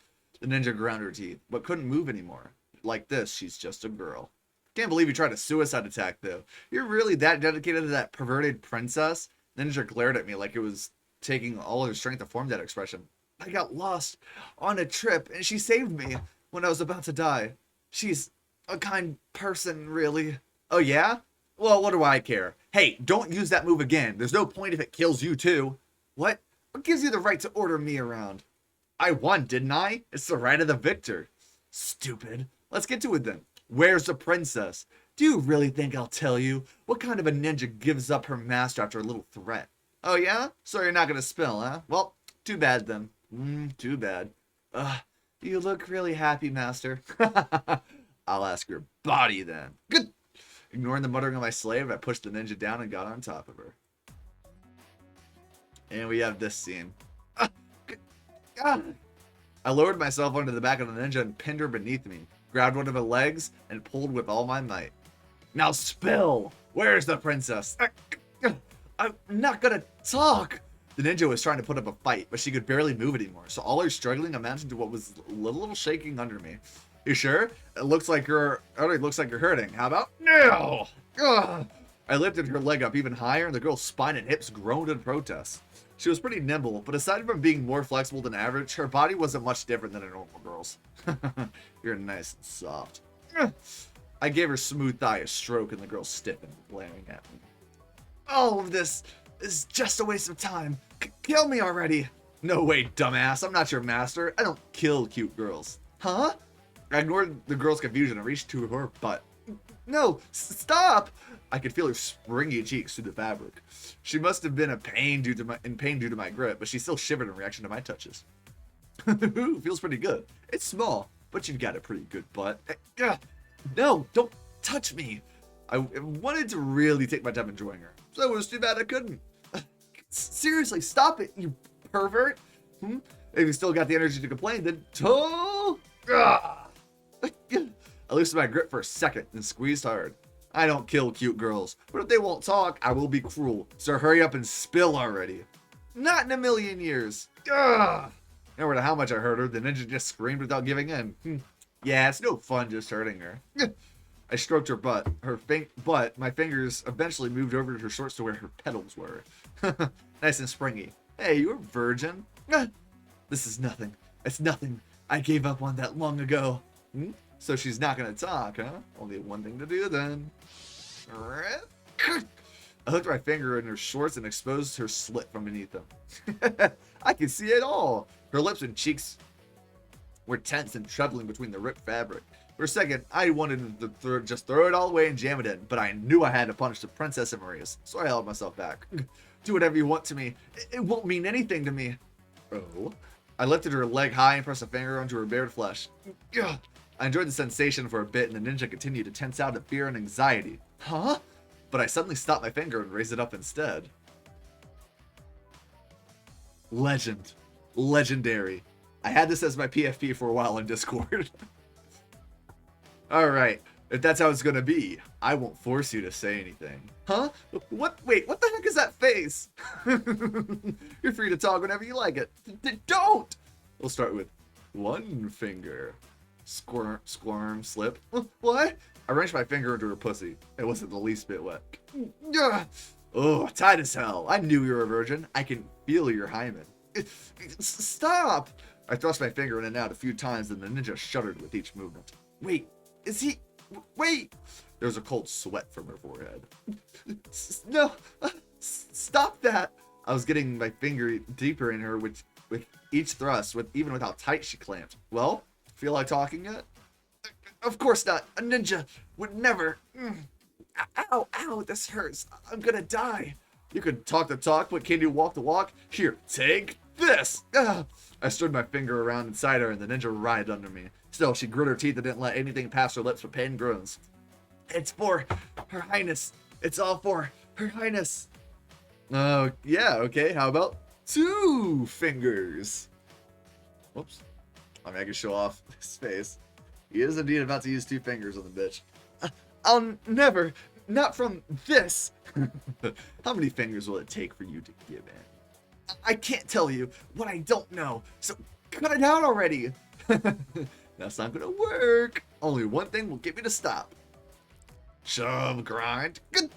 ninja ground her teeth, but couldn't move anymore. Like this, she's just a girl. Can't believe you tried a suicide attack, though. You're really that dedicated to that perverted princess? The ninja glared at me like it was taking all her strength to form that expression. I got lost on a trip, and she saved me when I was about to die. She's a kind person, really. Oh, yeah? Well, what do I care? Hey, don't use that move again. There's no point if it kills you, too. What? What gives you the right to order me around? I won, didn't I? It's the right of the victor. Stupid. Let's get to it, then. Where's the princess? Do you really think I'll tell you? What kind of a ninja gives up her master after a little threat? Oh, yeah? So you're not gonna spill, huh? Well, too bad, then. Too bad. You look really happy, master. I'll ask your body, then. Good. Ignoring the muttering of my slave, I pushed the ninja down and got on top of her. And we have this scene. I lowered myself onto the back of the ninja and pinned her beneath me, grabbed one of her legs, and pulled with all my might. Now spill! Where's the princess? I'm not gonna talk! The ninja was trying to put up a fight, but she could barely move anymore, so all her struggling amounted to what was a little shaking under me. You sure? It looks like you're hurting. How about no? Ugh. I lifted her leg up even higher, and the girl's spine and hips groaned in protest. She was pretty nimble, but aside from being more flexible than average, her body wasn't much different than a normal girl's. You're nice and soft. I gave her smooth thigh a stroke, and the girl stiffened, glaring at me. All of this is just a waste of time. Kill me already. No way, dumbass. I'm not your master. I don't kill cute girls. Huh? I ignored the girl's confusion and reached to her butt. No, stop! I could feel her springy cheeks through the fabric. She must have been in pain due to my grip, but she still shivered in reaction to my touches. Feels pretty good. It's small, but you've got a pretty good butt. No, don't touch me. I wanted to really take my time enjoying her, so it was too bad I couldn't. Seriously, stop it, you pervert. If you still got the energy to complain, then I loosened my grip for a second and squeezed hard. I don't kill cute girls, but if they won't talk, I will be cruel. So hurry up and spill already. Not in a million years. No matter how much I hurt her, the ninja just screamed without giving in. Yeah, it's no fun just hurting her. I stroked her butt. My fingers eventually moved over to her shorts to where her petals were. Nice and springy. Hey, you're a virgin. This is nothing. It's nothing. I gave up on that long ago. So she's not gonna talk, huh? Only one thing to do then. I hooked my finger in her shorts and exposed her slit from beneath them. I could see it all. Her lips and cheeks were tense and trembling between the ripped fabric. For a second, I wanted to just throw it all away and jam it in, but I knew I had to punish the princess and Marias, so I held myself back. Do whatever you want to me. It won't mean anything to me. Oh? I lifted her leg high and pressed a finger onto her bared flesh. I enjoyed the sensation for a bit, and the ninja continued to tense out in fear and anxiety. Huh? But I suddenly stopped my finger and raised it up instead. Legend. Legendary. I had this as my PFP for a while in Discord. Alright, if that's how it's gonna be, I won't force you to say anything. Huh? What? Wait, what the heck is that face? You're free to talk whenever you like it. Don't! We'll start with one finger. Squirm, slip. What? I wrenched my finger into her pussy. It wasn't the least bit wet. Oh, tight as hell. I knew you were a virgin. I can feel your hymen. Stop! I thrust my finger in and out a few times, and the ninja shuddered with each movement. Wait, is he... Wait! There was a cold sweat from her forehead. No! Stop that! I was getting my finger deeper in her with each thrust, even with how tight she clamped. Well, feel like talking yet? Of course not. A ninja would never... Ow, ow, this hurts. I'm gonna die. You can talk the talk, but can you walk the walk? Here, take this! I stirred my finger around inside her, and the ninja writhed under me. Still, she grit her teeth and didn't let anything pass her lips with pain groans. It's for Her Highness. It's all for Her Highness. Yeah, okay. How about 2 fingers? Whoops. I mean, I can show off his face. He is indeed about to use 2 fingers on the bitch. I'll never. Not from this. How many fingers will it take for you to give in? I can't tell you what I don't know, so cut it out already. That's not gonna work. Only one thing will get me to stop. Shove, grind. Good.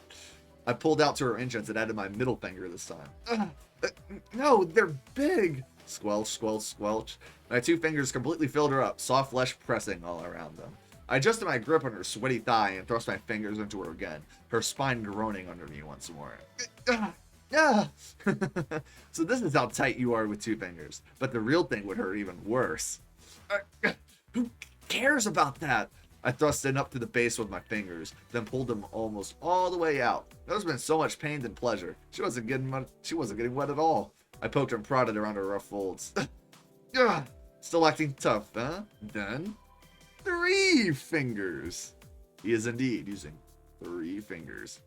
I pulled out to her entrance and added my middle finger this time. No, they're big. Squelch, squelch, squelch. My 2 fingers completely filled her up, soft flesh pressing all around them. I adjusted my grip on her sweaty thigh and thrust my fingers into her again, her spine groaning under me once more. So this is how tight you are with 2 fingers, but the real thing would hurt even worse. Who cares about that? I thrust in up to the base with my fingers, then pulled them almost all the way out. There's been so much pain than pleasure. She wasn't getting wet at all. I poked and prodded around her rough folds. Still acting tough, huh? Then 3 fingers. He is indeed using 3 fingers.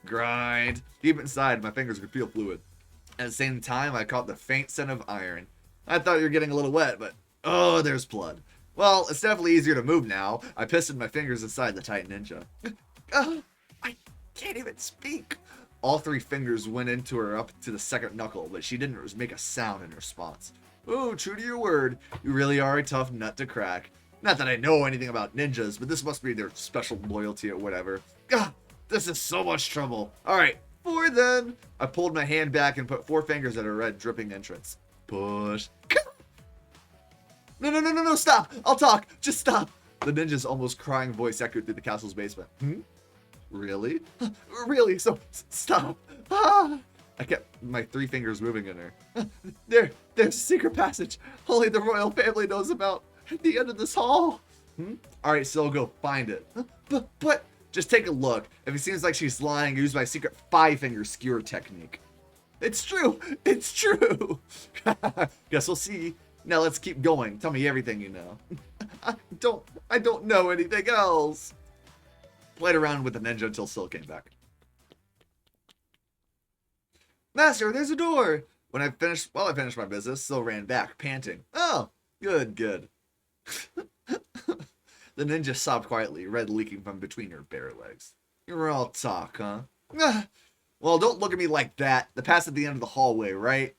Grind. Deep inside, my fingers could feel fluid. At the same time, I caught the faint scent of iron. I thought you were getting a little wet, but oh, there's blood. Well, it's definitely easier to move now. I pistoned my fingers inside the tight ninja. I can't even speak. All 3 fingers went into her up to the second knuckle, but she didn't make a sound in response. Oh, true to your word, you really are a tough nut to crack. Not that I know anything about ninjas, but this must be their special loyalty or whatever. This is so much trouble. Alright, 4 then. I pulled my hand back and put 4 fingers at her red, dripping entrance. Push. No, stop. I'll talk. Just stop. The ninja's almost crying voice echoed through the castle's basement. Hmm? Really? Really? So, stop. Ah! I kept my 3 fingers moving in her. There's a secret passage only the royal family knows about at the end of this hall. Hmm? All right, so go find it. But just take a look. If it seems like she's lying, use my secret 5-finger skewer technique. It's true. It's true. Guess we'll see. Now let's keep going. Tell me everything you know. I don't know anything else. Played around with the ninja until Syl came back. Master, there's a door. While I finished my business, Syl ran back, panting. Oh, good. The ninja sobbed quietly, red leaking from between her bare legs. You're all talk, huh? Well, don't look at me like that. The path's at the end of the hallway, right?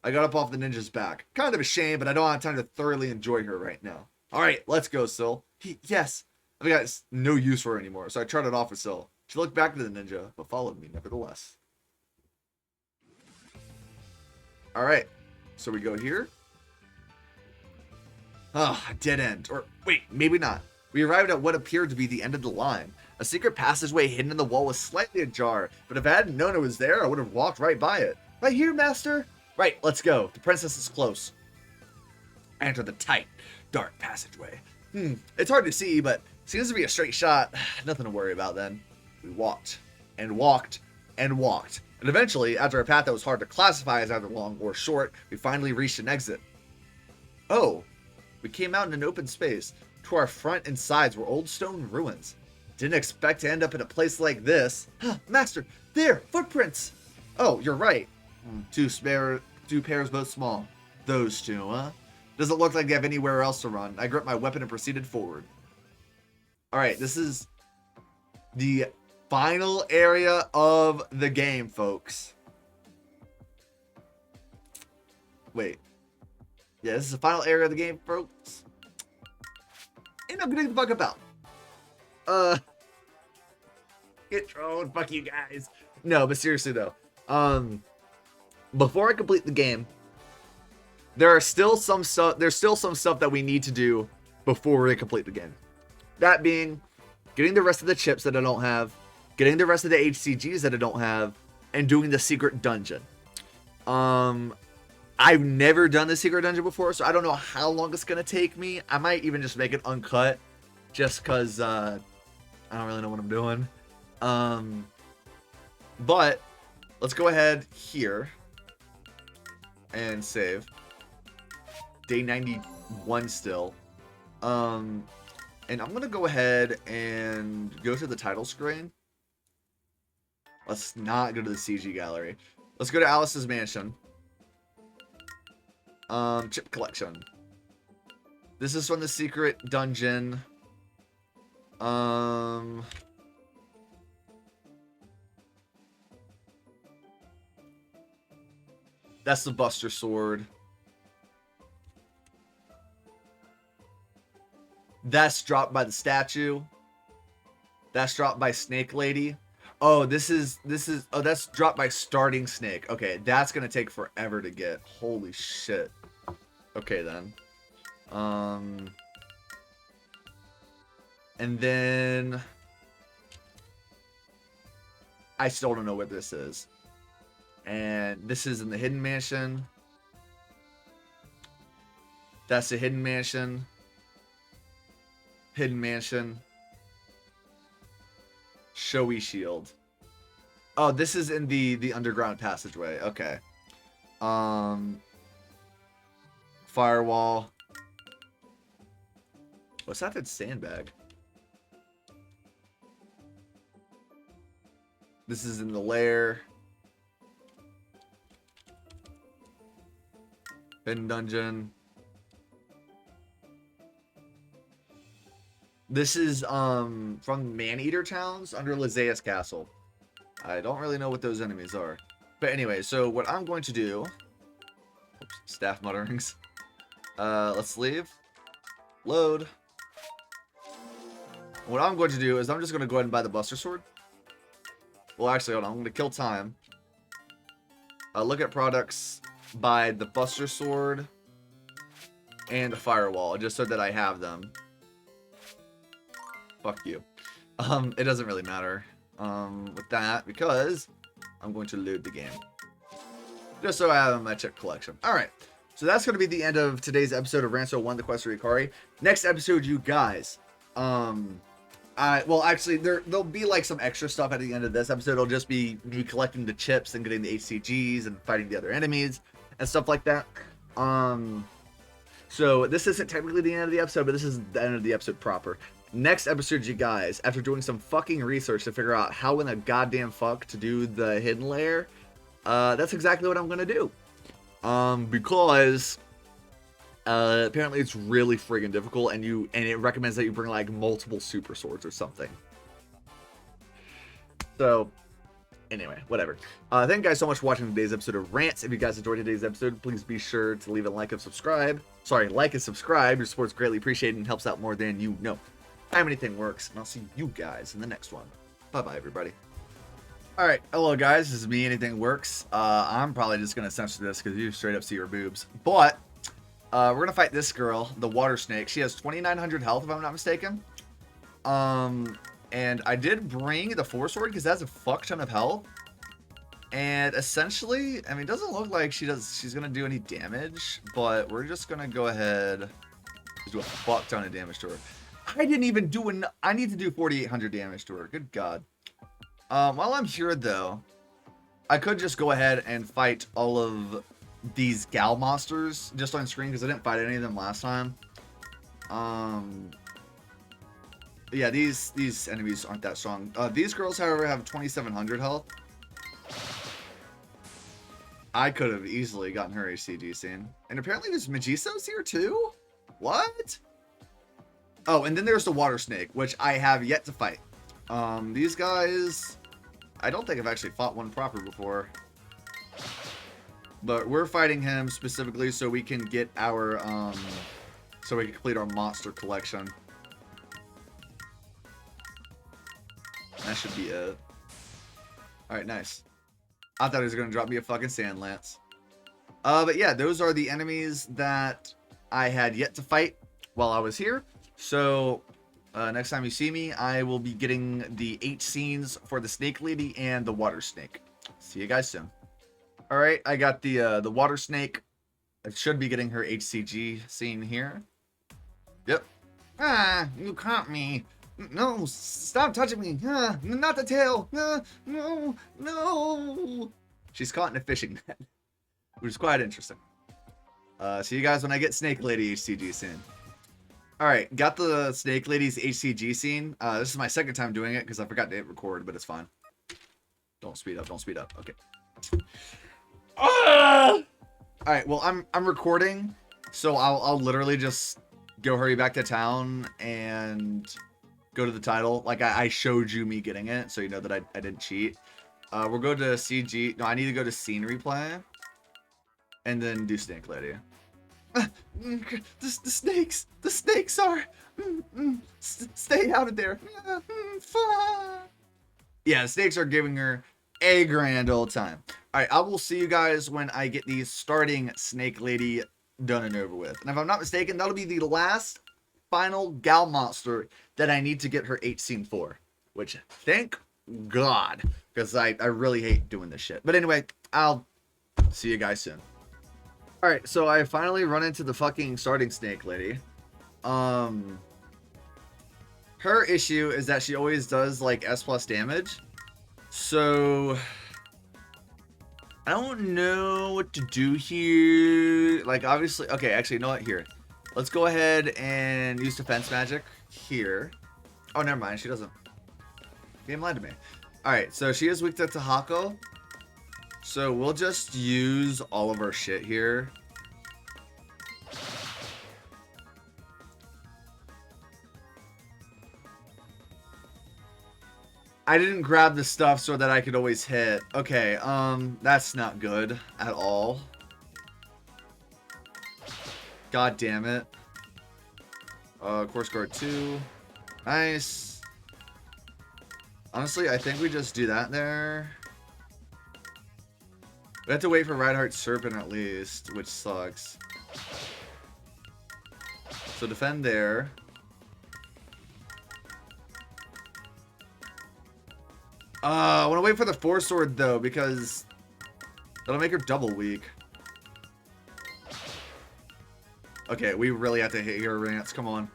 I got up off the ninja's back. Kind of a shame, but I don't have time to thoroughly enjoy her right now. All right, let's go, Syl. Yes. I got no use for her anymore, so I trotted off with Syl. She looked back to the ninja, but followed me nevertheless. All right, so we go here. Ah, dead end. Or wait, maybe not. We arrived at what appeared to be the end of the line. A secret passageway hidden in the wall was slightly ajar, but if I hadn't known it was there, I would have walked right by it. Right here, master? Right, let's go. The princess is close. Enter the tight, dark passageway. It's hard to see, but seems to be a straight shot. Nothing to worry about then. We walked, and walked, and walked. And eventually, after a path that was hard to classify as either long or short, we finally reached an exit. Oh, we came out in an open space. To our front and sides were old stone ruins. Didn't expect to end up in a place like this. Master, there, footprints. Oh, you're right. Two pairs, both small. Those two, huh? Doesn't look like they have anywhere else to run. I gripped my weapon and proceeded forward. Alright, this is the final area of the game, folks. Wait. Yeah, this is the final area of the game, folks. Ain't no getting the fuck about. Get trolled, fuck you guys. No, but seriously though. Before I complete the game, there's still some stuff that we need to do before we complete the game. That being getting the rest of the chips that I don't have, getting the rest of the HCGs that I don't have, and doing the secret dungeon. I've never done the secret dungeon before, so I don't know how long it's gonna take me. I might even just make it uncut, just cause I don't really know what I'm doing. But let's go ahead here and save. Day 91 still. And I'm gonna go ahead and go to the title screen. Let's not go to the CG gallery. Let's go to Alice's mansion. Chip collection. This is from the secret dungeon. That's the Buster Sword. That's dropped by the statue. That's dropped by Snake Lady. Oh, this is oh, that's dropped by Starting Snake. Okay, that's gonna take forever to get. Holy shit. Okay then. And then I still don't know what this is. And this is in the Hidden Mansion. That's the Hidden Mansion. Hidden Mansion. Showy Shield. Oh, this is in the underground passageway. Okay. Firewall. What's that sandbag? This is in the lair. Hidden dungeon. This is from Maneater Towns under Lyzea's Castle. I don't really know what those enemies are. But anyway, so what I'm going to do... Oops, staff mutterings. Let's leave. Load. What I'm going to do is I'm just going to go ahead and buy the Buster Sword. Well, actually, hold on. I'm going to kill time. Look at products. Buy the Buster Sword and the Firewall, just so that I have them. Fuck you. It doesn't really matter with that because I'm going to load the game. Just so I have my chip collection. Alright. So that's going to be the end of today's episode of Rance 1, The Quest for Hikari. Next episode, you guys. Well, actually, there'll be like some extra stuff at the end of this episode. It'll just be me collecting the chips and getting the HCGs and fighting the other enemies and stuff like that. So this isn't technically the end of the episode, but this is the end of the episode proper. Next episode, you guys, after doing some fucking research to figure out how in the goddamn fuck to do the hidden layer, that's exactly what I'm gonna do. Because apparently it's really friggin' difficult, and it recommends that you bring like multiple super swords or something. So anyway, whatever. Thank you guys so much for watching today's episode of Rants. If you guys enjoyed today's episode, please be sure to leave a like and subscribe. Like and subscribe. Your support's greatly appreciated and helps out more than you know. Time anything works, and I'll see you guys in the next one. Bye-bye, everybody. Alright, hello guys, this is me, Anything Works. I'm probably just gonna censor this because you straight up see her boobs. But, we're gonna fight this girl, the water snake. She has 2,900 health, if I'm not mistaken. And I did bring the 4-sword because that's a fuck ton of health. And essentially, I mean, it doesn't look like she's gonna do any damage, but we're just gonna go ahead and do a fuck ton of damage to her. I didn't even do I need to do 4,800 damage to her. Good God. While I'm here, though, I could just go ahead and fight all of these gal monsters just on screen because I didn't fight any of them last time. Yeah, these enemies aren't that strong. These girls, however, have 2,700 health. I could have easily gotten her HCG scene. And apparently there's Magisos here, too? What? Oh, and then there's the water snake, which I have yet to fight. These guys, I don't think I've actually fought one proper before. But we're fighting him specifically so we can get our, so we can complete our monster collection. That should be it. Alright, nice. I thought he was going to drop me a fucking sand lance. But yeah, those are the enemies that I had yet to fight while I was here. So, next time you see me, I will be getting the 8 scenes for the snake lady and the water snake. See you guys soon. Alright, I got the water snake. I should be getting her HCG scene here. Yep. Ah, you caught me. No, stop touching me. Not the tail. No, no. She's caught in a fishing net, which is quite interesting. See you guys when I get Snake Lady HCG scene. Alright, got the Snake Lady's HCG scene. This is my second time doing it because I forgot to hit record, but it's fine. Don't speed up, don't speed up. Okay. Alright, well, I'm recording, so I'll literally just go hurry back to town and go to the title. Like, I showed you me getting it, so you know that I didn't cheat. We'll go to CG. No, I need to go to scene replay. And then do Snake Lady. The snakes are... stay out of there. Yeah, the snakes are giving her a grand old time. Alright, I will see you guys when I get the starting Snake Lady done and over with. And if I'm not mistaken, that'll be the last final gal monster that I need to get her 8 scene for. Which, thank God. Because I really hate doing this shit. But anyway, I'll see you guys soon. Alright, so I finally run into the fucking starting Snake Lady. Her issue is that she always does, like, S+ damage. So I don't know what to do here. Like, obviously, okay, actually, you know what? Here. Let's go ahead and use defense magic here. Oh, never mind. She doesn't. Game lied to me. Alright, so she is weak to Tahako. So we'll just use all of our shit here. I didn't grab the stuff so that I could always hit. Okay, that's not good at all. God damn it. Course guard 2. Nice. Honestly, I think we just do that there. We have to wait for Reinhardt Serpent at least, which sucks. So defend there. I want to wait for the 4 sword though, because that'll make her double weak. Okay, we really have to hit your Rance. Come on.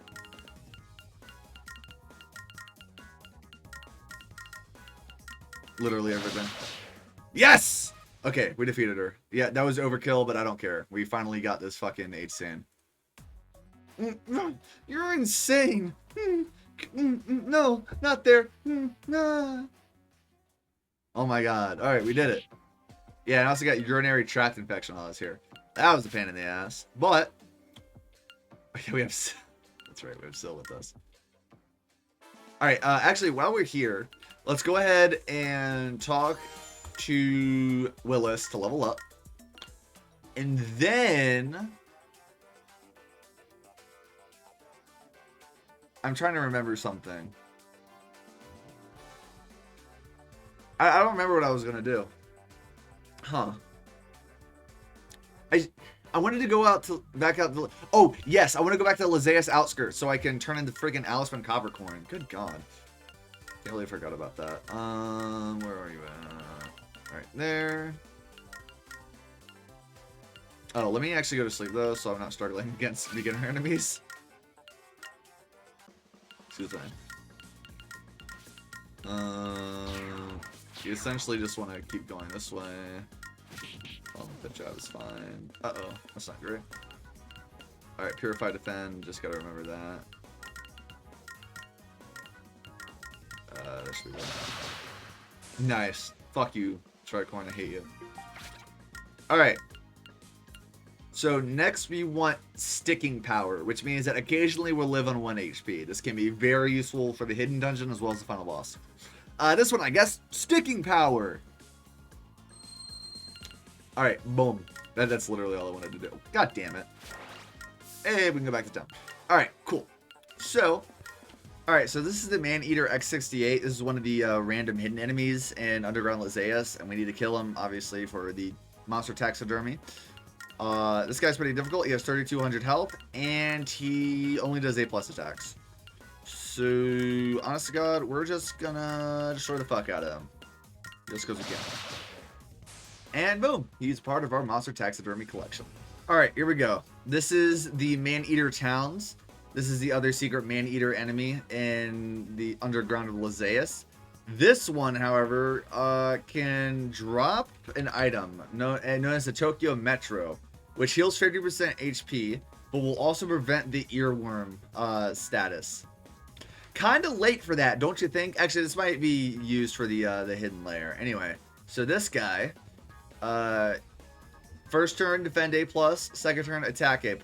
Literally everything. Yes! Okay, we defeated her. Yeah, that was overkill, but I don't care. We finally got this fucking H-Sand. You're insane. No, not there. No. Oh my god. Alright, we did it. Yeah, and I also got urinary tract infection while I was here. That was a pain in the ass. But we have... That's right, we have Syl with us. Alright, actually, while we're here, let's go ahead and talk to Willis to level up. And then... I'm trying to remember something. I don't remember what I was going to do. Huh. I wanted to go back out to... Oh, yes, I want to go back to the Lysaeus outskirts so I can turn into friggin' Aliceman Coppercorn. Good God. Totally forgot about that. Where are you at? Right there. Oh, let me actually go to sleep, though, so I'm not struggling against beginner enemies. Excuse me. You essentially just want to keep going this way. The job is fine. Uh-oh, that's not great. Alright, Purify Defend, just gotta remember that. That should be good. Nice. Fuck you, Tricorn, I hate you. Alright. So next we want Sticking Power, which means that occasionally we'll live on 1 HP. This can be very useful for the hidden dungeon as well as the final boss. This one, I guess, Sticking Power. Alright, boom. That's literally all I wanted to do. God damn it. Hey, we can go back to town. Alright, cool. So, alright, so this is the Man-Eater X68. This is one of the random hidden enemies in Underground Lysaeus, and we need to kill him, obviously, for the monster taxidermy. This guy's pretty difficult. He has 3,200 health, and he only does A+ attacks. So, honest to God, we're just gonna destroy the fuck out of him. Just because we can. And boom, he's part of our monster taxidermy collection. Alright, here we go. This is the Man-Eater Towns. This is the other secret Man-Eater enemy in the underground of Lysaeus. This one, however, can drop an item known as the Tokyo Metro, which heals 50% HP, but will also prevent the earworm status. Kind of late for that, don't you think? Actually, this might be used for the hidden layer. Anyway, so this guy... first turn, defend A+, second turn, attack A+.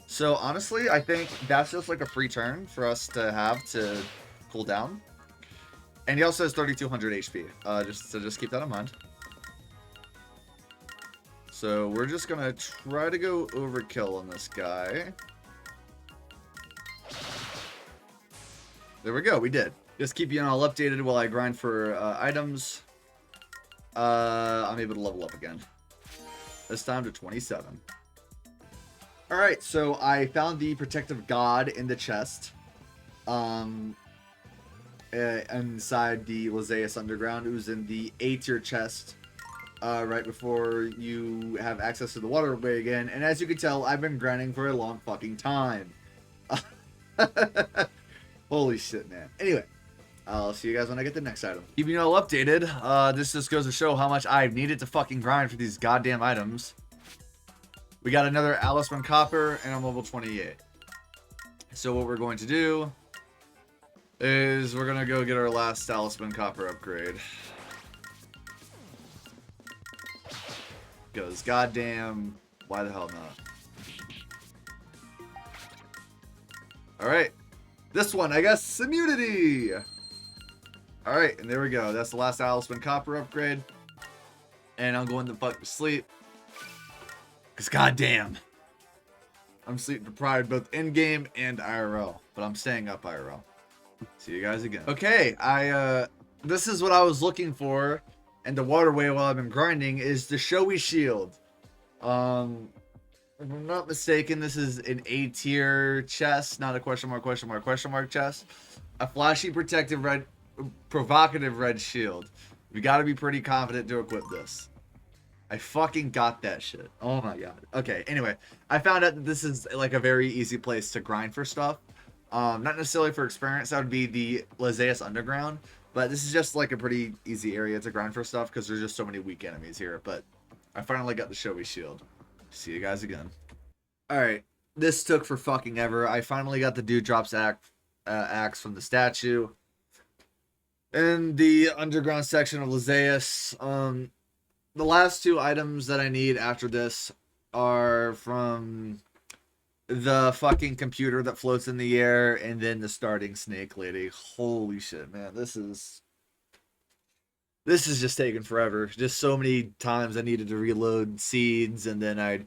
So, honestly, I think that's just like a free turn for us to have to cool down. And he also has 3,200 HP, just keep that in mind. So, we're just gonna try to go overkill on this guy. There we go, we did. Just keep you all updated while I grind for items. I'm able to level up again. This time to 27. Alright, so I found the Protective God in the chest. Inside the Lysaeus Underground. It was in the A-tier chest. Right before you have access to the waterway again. And as you can tell, I've been grinding for a long fucking time. Holy shit, man. Anyway. I'll see you guys when I get the next item. Keeping you all updated, this just goes to show how much I've needed to fucking grind for these goddamn items. We got another Aliceman Copper, and I'm level 28. So what we're going to do is we're going to go get our last Aliceman Copper upgrade. Because goddamn, why the hell not? Alright. This one, I guess, immunity! Alright, and there we go. That's the last Aliceman Copper upgrade. And I'm going to fuck to sleep. Because goddamn. I'm sleep deprived both in-game and IRL. But I'm staying up IRL. See you guys again. Okay, this is what I was looking for. And the waterway while I've been grinding is the Showy Shield. If I'm not mistaken, this is an A-tier chest. Not a question mark chest. A flashy protective red provocative red shield. We got to be pretty confident to equip this. I fucking got that shit. Oh my god. Okay, anyway, I found out that this is like a very easy place to grind for stuff. Not necessarily for experience, that would be the Lysaeus Underground, but this is just like a pretty easy area to grind for stuff because there's just so many weak enemies here. But I finally got the Showy Shield. See you guys again. Alright, this took for fucking ever. I finally got the Dewdrop's axe from the statue. In the underground section of Lysaeus, the last two items that I need after this are from the fucking computer that floats in the air and then the starting snake lady. Holy shit, man. This is just taking forever. Just so many times I needed to reload seeds and then I'd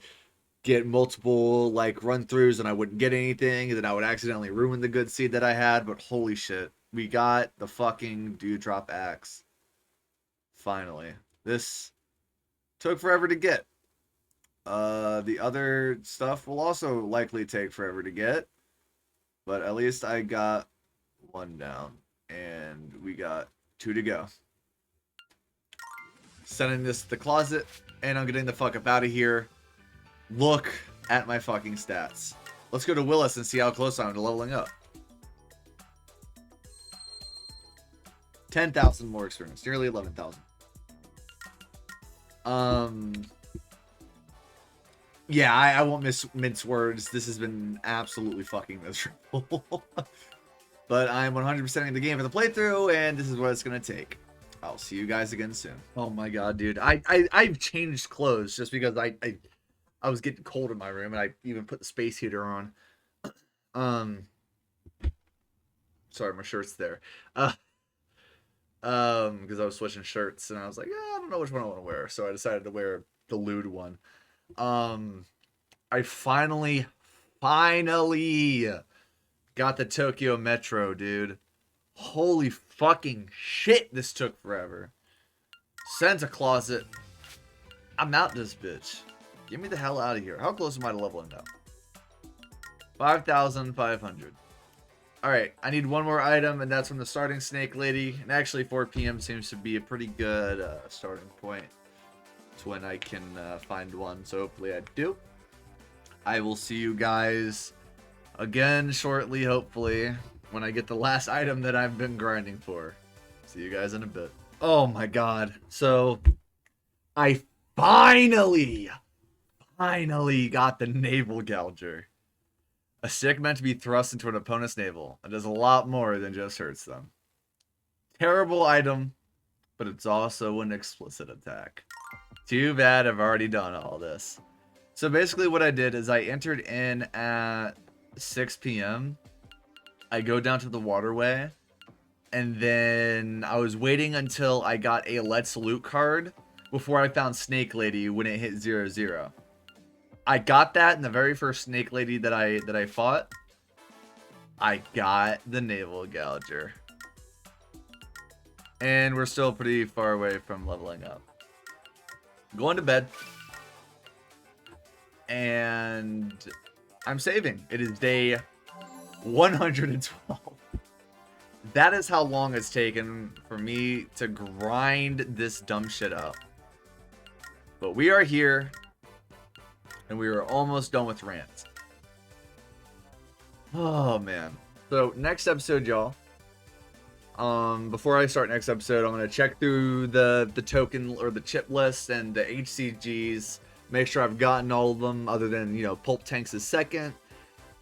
get multiple like run throughs and I wouldn't get anything and then I would accidentally ruin the good seed that I had. But holy shit, we got the fucking Dewdrop axe. Finally. This took forever to get. The other stuff will also likely take forever to get. But at least I got one down. And we got two to go. Sending this to the closet. And I'm getting the fuck up out of here. Look at my fucking stats. Let's go to Willis and see how close I am to leveling up. 10,000 more experience. Nearly 11,000. Yeah, I won't mince words. This has been absolutely fucking miserable. But I'm 100%ing the game for the playthrough, and this is what it's going to take. I'll see you guys again soon. Oh my god, dude. I've changed clothes just because I was getting cold in my room, and I even put the space heater on. Sorry, my shirt's there. Because I was switching shirts, and I was like, yeah, I don't know which one I want to wear, so I decided to wear the lewd one. I finally got the Tokyo Metro, dude. Holy fucking shit, this took forever. Santa Closet. I'm out this bitch. Get me the hell out of here. How close am I to leveling up? 5,500. Alright, I need one more item, and that's from the starting snake lady. And actually, 4 p.m. seems to be a pretty good starting point to when I can find one. So hopefully I do. I will see you guys again shortly, hopefully, when I get the last item that I've been grinding for. See you guys in a bit. Oh my god. So, I finally got the Navel Gouger. A stick meant to be thrust into an opponent's navel. It does a lot more than just hurts them. Terrible item, but it's also an explicit attack. Too bad I've already done all this. So basically what I did is I entered in at 6 p.m. I go down to the waterway, and then I was waiting until I got a Let's Loot card before I found Snake Lady when it hit 0-0. I got that in the very first snake lady that I fought. I got the Navel Gouger. And we're still pretty far away from leveling up. Going to bed. And I'm saving. It is day 112. That is how long it's taken for me to grind this dumb shit up. But we are here. And we are almost done with Rance. Oh, man. So, next episode, y'all. Before I start next episode, I'm going to check through the token or the chip list and the HCGs. Make sure I've gotten all of them other than, you know, Pulp Tanks is second.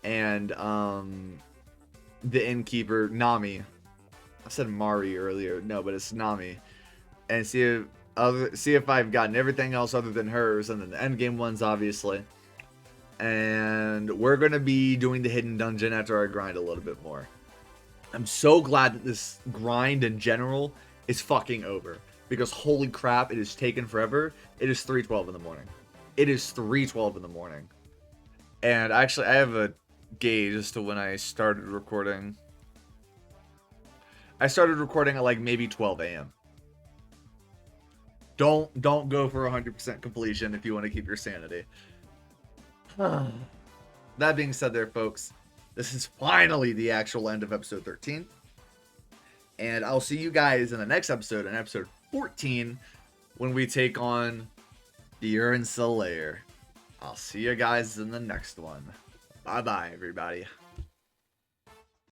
And, the Innkeeper, Nami. I said Mari earlier. No, but it's Nami. And see if I've gotten everything else other than hers, and then the endgame ones, obviously. And we're going to be doing the hidden dungeon after I grind a little bit more. I'm so glad that this grind in general is fucking over. Because holy crap, it has taken forever. It is 3:12 in the morning. It is 3:12 in the morning. And actually, I have a gauge as to when I started recording. I started recording at like maybe 12 a.m. Don't go for 100% completion if you want to keep your sanity. That being said there, folks, this is finally the actual end of episode 13. And I'll see you guys in the next episode, in episode 14, when we take on the Urine Slayer. I'll see you guys in the next one. Bye-bye, everybody.